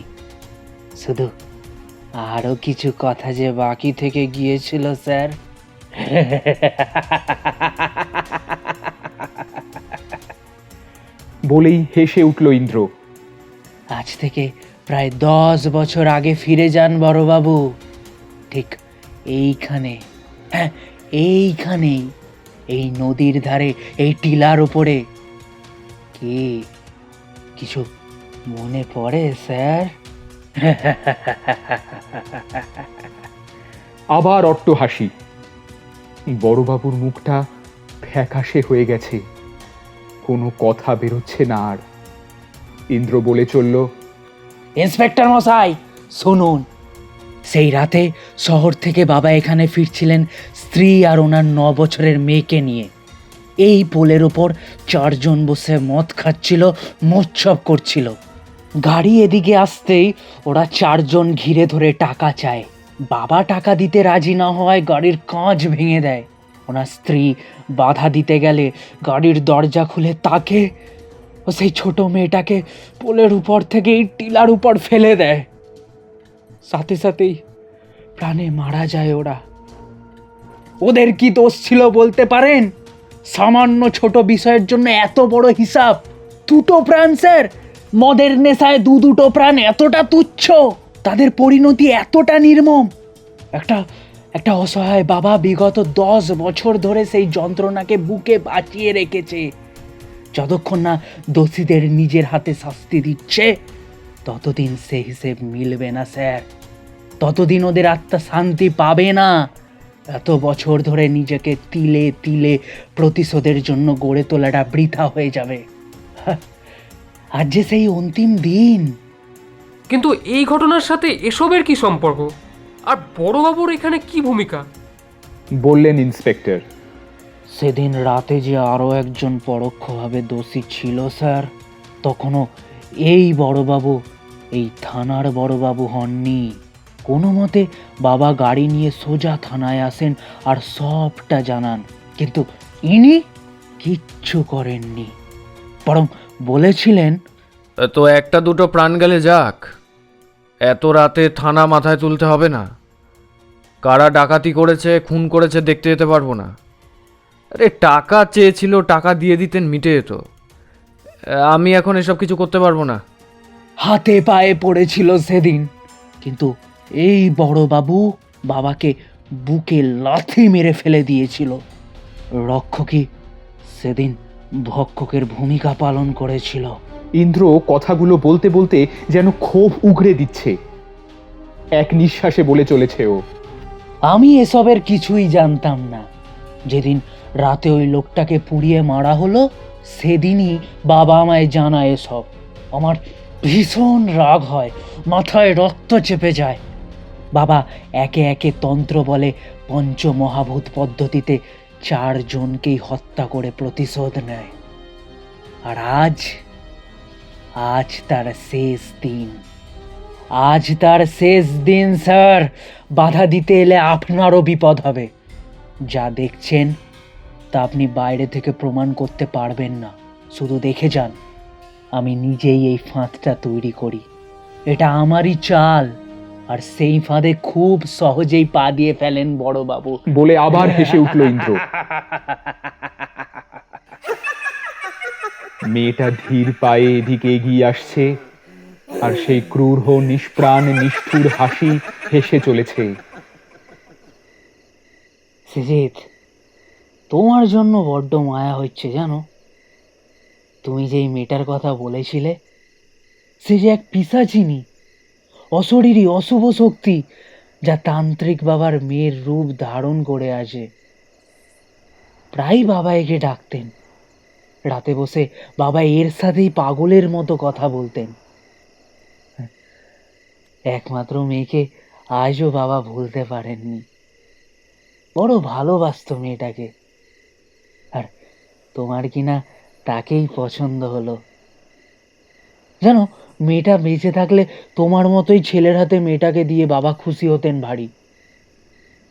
[SPEAKER 2] শুধু আরো কিছু কথা যে বাকি থেকে গিয়েছিল স্যার।
[SPEAKER 1] বলেই হেসে উঠল ইন্দ্র।
[SPEAKER 2] আজ থেকে প্রায় 10 বছর আগে ফিরে যান বড়বাবু। ঠিক এইখানে, হ্যাঁ এইখানেই, এই নদীর ধারে, এই টিলার উপরে। কি কিছু মনে পড়ে স্যার?
[SPEAKER 1] আবার অট্ট হাসি। বড়বাবুর মুখটা ফ্যাকাশে হয়ে গেছে, কোনো কথা বেরোচ্ছে না আর। ইন্দ্র বলে চলল,
[SPEAKER 2] ইন্সপেক্টর মশাই শুনুন, সেই রাতে শহর থেকে বাবা এখানে ফিরছিলেন স্ত্রী আর ওনার 9 বছরের মেয়েকে নিয়ে। এই পোলের ওপর 4 জন বসে মদ খাচ্ছিল, মোচ্ছব করছিল। গাড়ি এদিকে আসতেই ওরা 4 জন ঘিরে ধরে টাকা চায়। বাবা টাকা দিতে রাজি না হওয়ায় গাড়ির কাঁচ ভেঙে দেয়। ওনার স্ত্রী বাধা দিতে গেলে গাড়ির দরজা খুলে তাকে ও সেই ছোট মেয়েটাকে পোলের উপর থেকে এই টিলার উপর ফেলে দেয়। সাথে সাথেই প্রাণে মারা যায় ওরা। ওদের কি দোষ ছিল বলতে পারেন? সামান্য ছোট বিষয়ের জন্য এত বড় হিসাব। 2টো প্রাণ স্যার, মদের নেশায় 2টো প্রাণ এতটা তুচ্ছ, তাদের পরিণতি এতটা নির্মম। একটা অসহায় বাবা বিগত 10 বছর ধরে সেই যন্ত্রণাকে বুকে বাঁচিয়ে রেখেছে। যতক্ষণ না দোষীদের নিজের হাতে শাস্তি দিচ্ছে, ততদিন সে হিসেব মিলবে না স্যার। ততদিন ওদের আত্মা শান্তি পাবে না। এত বছর ধরে নিজেকে তিলে তিলে প্রতিশোধের জন্য গড়ে তোলাটা বৃথা হয়ে যাবে। আজ যে সেই অন্তিম দিন।
[SPEAKER 3] কিন্তু এই ঘটনার সাথে এসবের কি সম্পর্ক? আর বড়বাবুর এখানে কি ভূমিকা?
[SPEAKER 1] বললেন ইন্সপেক্টর।
[SPEAKER 2] সেদিন রাতে যে আরও একজন পরোক্ষভাবে দোষী ছিল স্যার, তখনও এই বড়বাবু, এই থানার বড়বাবু হননি। কোনো মতে বাবা গাড়ি নিয়ে সোজা থানায় আসেন আর সবটা জানান, কিন্তু ইনি কিচ্ছু করেননি। বরং বলেছিলেন,
[SPEAKER 6] তো একটা দুটো প্রাণ গেলে যাক, এত রাতে থানা মাথায় তুলতে হবে না। কারা ডাকাতি করেছে, খুন করেছে দেখতে যেতে পারবো না? আরে টাকা চেয়েছিল, টাকা দিয়ে দিতেন, মিটে যেত। আমি এখন এসব কিছু করতে পারবো না।
[SPEAKER 2] হাতে পায়ে পড়েছিল সেদিন, কিন্তু এই বড়বাবু বাবাকে বুকে লাথি মেরে ফেলে দিয়েছিল। রক্ষকই সেদিন ভক্ষকের ভূমিকা পালন করেছিল।
[SPEAKER 1] ইন্দ্র কথাগুলো বলতে বলতে যেন ক্ষোভ উগড়ে দিচ্ছে। এক নিঃশ্বাসে বলে চলেছে ও,
[SPEAKER 2] আমি এসবের কিছুই জানতাম না। যেদিন রাতে ওই লোকটাকে পুড়িয়ে মারা হলো, সেদিনই বাবা আমায় জানায় এসব। আমার ভীষণ রাগ হয়, মাথায় রক্ত চেপে যায়। বাবা একে একে তন্ত্র বলে পঞ্চমহাভূত পদ্ধতিতে 4 জনকেই হত্যা করে প্রতিশোধ নেয়। আর আজ তার শেষ দিন। আজ তার শেষ দিন স্যার। বাধা দিতে এলে আপনারও বিপদ হবে। যা দেখছেন তা আপনি বাইরে থেকে প্রমাণ করতে পারবেন না। শুধু দেখে যান, আমি নিজেই এই ফাঁদটা তৈরি করি। এটা আমারই চাল, আর সেই ফাঁদে খুব সহজেই পা দিয়ে ফেলেন বড়বাবু।
[SPEAKER 1] বলে আবার হেসে উঠল ইন্দ্র। মেয়েটা ধীর পায়ে এদিকে এগিয়ে আসছে, আর সেই ক্রূর নিষ্প্রাণ নিষ্ঠুর হাসি হেসে চলেছে।
[SPEAKER 5] সৃজিত, তোমার জন্য বড্ড মায়া হচ্ছে জানো। তুমি যেই মেয়েটার কথা বলেছিলে, সে যে এক পিশাচিনী, অশরীরী অশুভ শক্তি, যা তান্ত্রিক বাবার মেয়ের রূপ ধারণ করে আসে। প্রায় বাবা একে ডাকতেন। রাতে বসে বাবা এর সাথেই পাগলের মতো কথা বলতেন। একমাত্র মেয়েকে আজও বাবা ভুলতে পারেননি। বড় ভালোবাসতো মেয়েটাকে। আর তোমার কিনা তাকেই পছন্দ হলো। জানো, মেয়েটা বেঁচে থাকলে তোমার মতোই ছেলের হাতে মেয়েটাকে দিয়ে বাবা খুশি হতেন ভারী।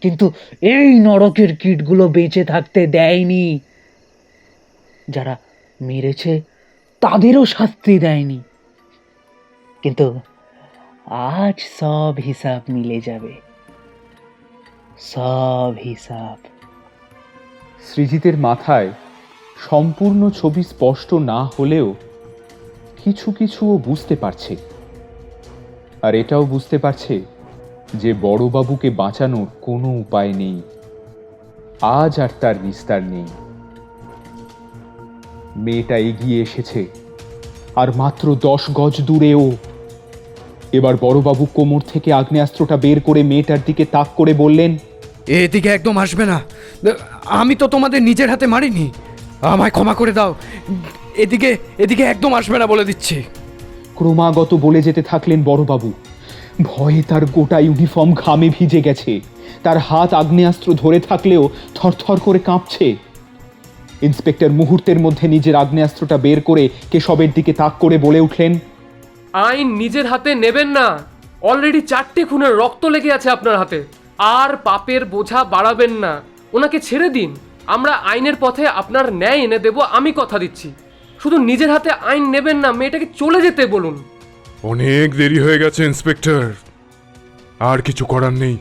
[SPEAKER 5] কিন্তু এই নরকের কীটগুলো বেঁচে থাকতে দেয়নি। যারা মেরেছে তাদেরও শাস্তি দেয়নি। কিন্তু আজ সব হিসাব মিলে যাবে, সব হিসাব।
[SPEAKER 1] সৃজিতের মাথায় সম্পূর্ণ ছবি স্পষ্ট না হলেও কিছু কিছু ও বুঝতে পারছে। আর এটাও বুঝতে পারছে যে বড়বাবুকে বাঁচানোর কোনো উপায় নেই, আজ আর তার নিস্তার নেই। মেয়েটা এগিয়ে এসেছে, আর মাত্র 10 গজ দূরে ও। এবার বড়বাবু কোমর থেকে আগ্নেয়াস্ত্রটা বের করে মেয়েটার দিকে তাক করে বললেন,
[SPEAKER 6] এদিকে একদম আসবে না, আমি তো তোমাদের নিজের হাতে মারিনি, আমায় ক্ষমা করে দাও। এদিকে এদিকে একদম আসবে না বলে দিচ্ছি।
[SPEAKER 1] ক্রমাগত বলে যেতে থাকলেন বড়বাবু। ভয়ে তার গোটা ইউনিফর্ম ঘামে ভিজে গেছে। তার হাত আগ্নেয়াস্ত্র ধরে থাকলেও থরথর করে কাঁপছে। ইন্সপেক্টর মুহূর্তের মধ্যে নিজের আগ্নেয়াস্ত্রটা বের করে কেশবের দিকে তাক করে বলে উঠলেন,
[SPEAKER 3] আইন নিজের হাতে নেবেন না। অলরেডি 4টে খুনের রক্ত লেগে আছে আপনার হাতে। আর পাপের বোঝা বাড়াবেন না, ওনাকে ছেড়ে দিন। আমরা আইনের পথে আপনার ন্যায় এনে দেব, আমি কথা দিচ্ছি। শুধু নিজের হাতে আইন নেবেন না, মেয়েটাকে চলে যেতে বলুন।
[SPEAKER 7] অনেক দেরি হয়ে গেছে ইন্সপেক্টর, আর কিছু করার নেই।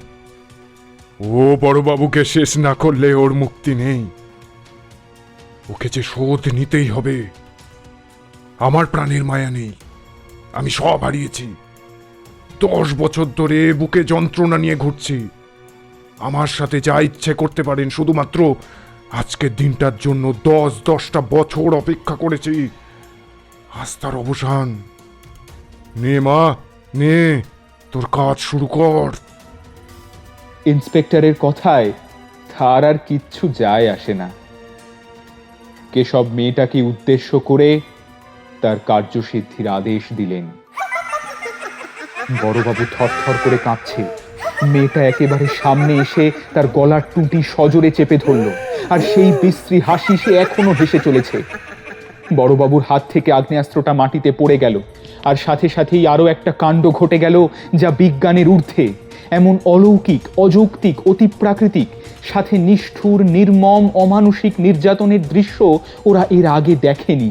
[SPEAKER 7] ও বড়বাবুকে শেষ না করলে ওর মুক্তি নেই। ওকে যে শোধ নিতেই হবে। আমার প্রাণের মায়া নেই, আমি সব হারিয়েছি। 10 বছর ধরে বুকে যন্ত্রণা নিয়ে ঘুরছি। আমার সাথে যা ইচ্ছে করতে পারেন, শুধুমাত্র আজকের দিনটার জন্য 10-10টা বছর অপেক্ষা করেছি। আজ তার অবসান। নে মা, নে, তোর কাজ শুরু কর।
[SPEAKER 1] ইন্সপেক্টরের কথায় তার আর কিচ্ছু যায় আসে না। কেশব মেয়েটাকে উদ্দেশ্য করে তার কার্যসিদ্ধির আদেশ দিলেন। বড়বাবু থরথর করে কাঁপছে। মেয়েটা একেবারে সামনে এসে তার গলার টুটি সজোরে চেপে ধরল, আর সেই বিশ্রী হাসি সে এখনো হেসে চলেছে। বড়বাবুর হাত থেকে আগ্নেয়াস্ত্রটা মাটিতে পড়ে গেল, আর সাথে সাথেই আরো একটা কাণ্ড ঘটে গেল যা বিজ্ঞানের ঊর্ধ্বে। এমন অলৌকিক, অযৌক্তিক, অতিপ্রাকৃতিক, সাথে নিষ্ঠুর, নির্মম, অমানুষিক নির্যাতনের দৃশ্য ওরা এর আগে দেখেনি।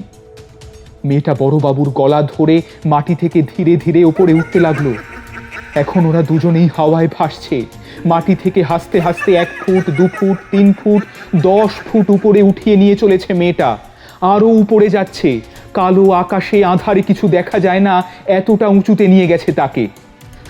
[SPEAKER 1] মেয়েটা বড়বাবুর গলা ধরে মাটি থেকে ধীরে ধীরে উপরে উঠতে লাগলো। এখন ওরা দুজনেই হাওয়ায় ভাসছে। মাটি থেকে হাসতে হাসতে 1 ফুট, 2 ফুট, 3 ফুট, 10 ফুট উপরে উঠিয়ে নিয়ে চলেছে মেয়েটা। আরো উপরে যাচ্ছে। কালো আকাশে আঁধারে কিছু দেখা যায় না, এতটা উঁচুতে নিয়ে গেছে তাকে।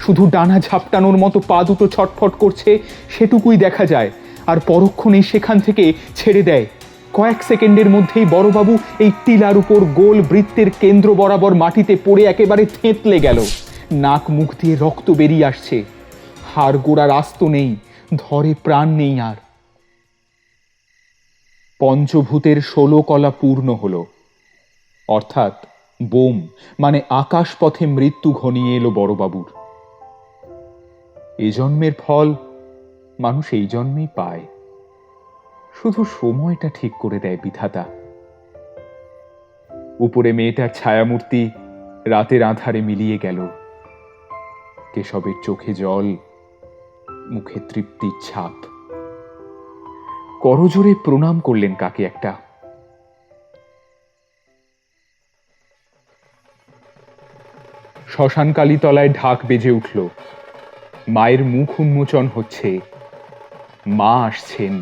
[SPEAKER 1] শুধু ডানা ঝাপটানোর মতো পা দুটো ছটফট করছে, সেটুকুই দেখা যায়। আর পরক্ষণেই সেখান থেকে ছেড়ে দেয়। কয়েক সেকেন্ডের মধ্যেই বড়বাবু এই টিলার উপর গোল বৃত্তের কেন্দ্র বরাবর মাটিতে পড়ে একেবারে থেঁতলে গেল। নাক মুখ দিয়ে রক্ত বেরিয়ে আসছে। হাড় গোড়ার আস্ত নেই, ধরে প্রাণ নেই আর। পঞ্চভূতের 16 কলা পূর্ণ হলো, অর্থাৎ বোম মানে আকাশ পথে মৃত্যু ঘনিয়ে এলো বড়বাবুর। এ জন্মের ফল মানুষ এই জন্মেই পায়, শুধু সময়টা ঠিক করে দেয় বিধাতা। উপরে মেয়েটার ছায়ামূর্তি রাতের আঁধারে মিলিয়ে গেল। কেশবের চোখে জল, মুখে তৃপ্তির ছাপ। করজোরে প্রণাম করলেন কাকে একটা। শ্মশান কালীতলায় ঢাক বেজে উঠল। মায়ের মুখ উন্মোচন হচ্ছে। মা আসছেন।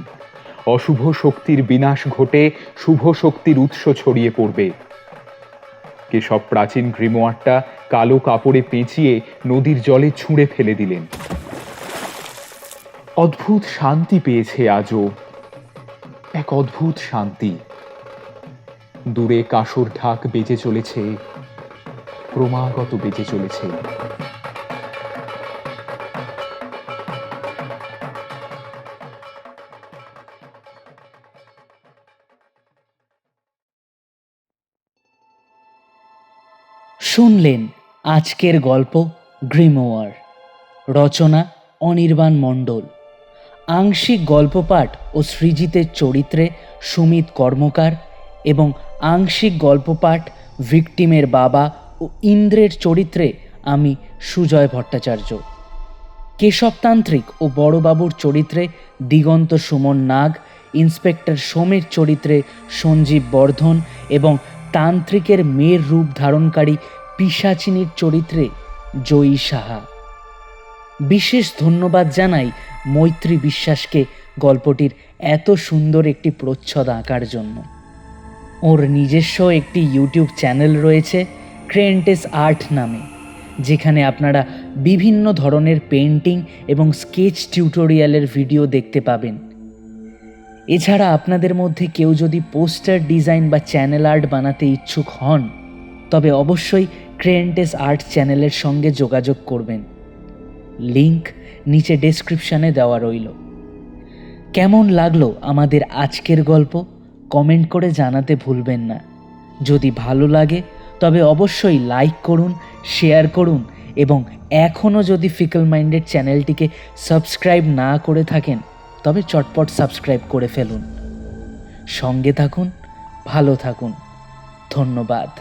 [SPEAKER 1] অশুভ শক্তির বিনাশ ঘটে শুভ শক্তির উৎস ছড়িয়ে পড়বে। কেশব প্রাচীন গ্রিমোয়ারটা কালো কাপড়ে পেঁচিয়ে নদীর জলে ছুঁড়ে ফেলে দিলেন। অদ্ভুত শান্তি পেয়েছে আজও, এক অদ্ভুত শান্তি। দূরে কাসর ঢাক বেজে চলেছে, ক্রমাগত বেজে চলেছে।
[SPEAKER 2] শুনলেন আজকের গল্প গ্রিমোয়ার, রচনা অনির্বাণ মণ্ডল। আংশিক গল্পপাঠ ও সৃজিতের চরিত্রে সুমিত কর্মকার এবং আংশিক গল্পপাঠ ভিকটিমের বাবা ও ইন্দ্রের চরিত্রে আমি সুজয় ভট্টাচার্য। কেশবতান্ত্রিক ও বড়বাবুর চরিত্রে দিগন্ত সুমন নাগ, ইন্সপেক্টর সোমের চরিত্রে সঞ্জীব বর্ধন এবং তান্ত্রিকের মেয়ের রূপ ধারণকারী পিশাচিনীর চরিত্রে জয়ী সাহা। বিশেষ ধন্যবাদ জানাই মৈত্রী বিশ্বাসকে গল্পটির এত সুন্দর একটি প্রচ্ছদ আঁকার জন্য। ওর নিজস্ব একটি ইউটিউব চ্যানেল রয়েছে ক্রেন্টেস আর্ট নামে, যেখানে আপনারা বিভিন্ন ধরনের পেন্টিং এবং স্কেচ টিউটোরিয়ালের ভিডিও দেখতে পাবেন। এছাড়া আপনাদের মধ্যে কেউ যদি পোস্টার ডিজাইন বা চ্যানেল আর্ট বানাতে ইচ্ছুক হন, তবে অবশ্যই ক্রেন্টেস আর্ট চ্যানেলের সঙ্গে যোগাযোগ করবেন। লিংক নিচে ডেসক্রিপশানে দেওয়া রইল। কেমন লাগলো আমাদের আজকের গল্প কমেন্ট করে জানাতে ভুলবেন না। যদি ভালো লাগে তবে অবশ্যই লাইক করুন, শেয়ার করুন এবং এখনও যদি ফিকল মাইন্ডেড চ্যানেলটিকে সাবস্ক্রাইব না করে থাকেন তবে চটপট সাবস্ক্রাইব করে ফেলুন। সঙ্গে থাকুন, ভালো থাকুন। ধন্যবাদ।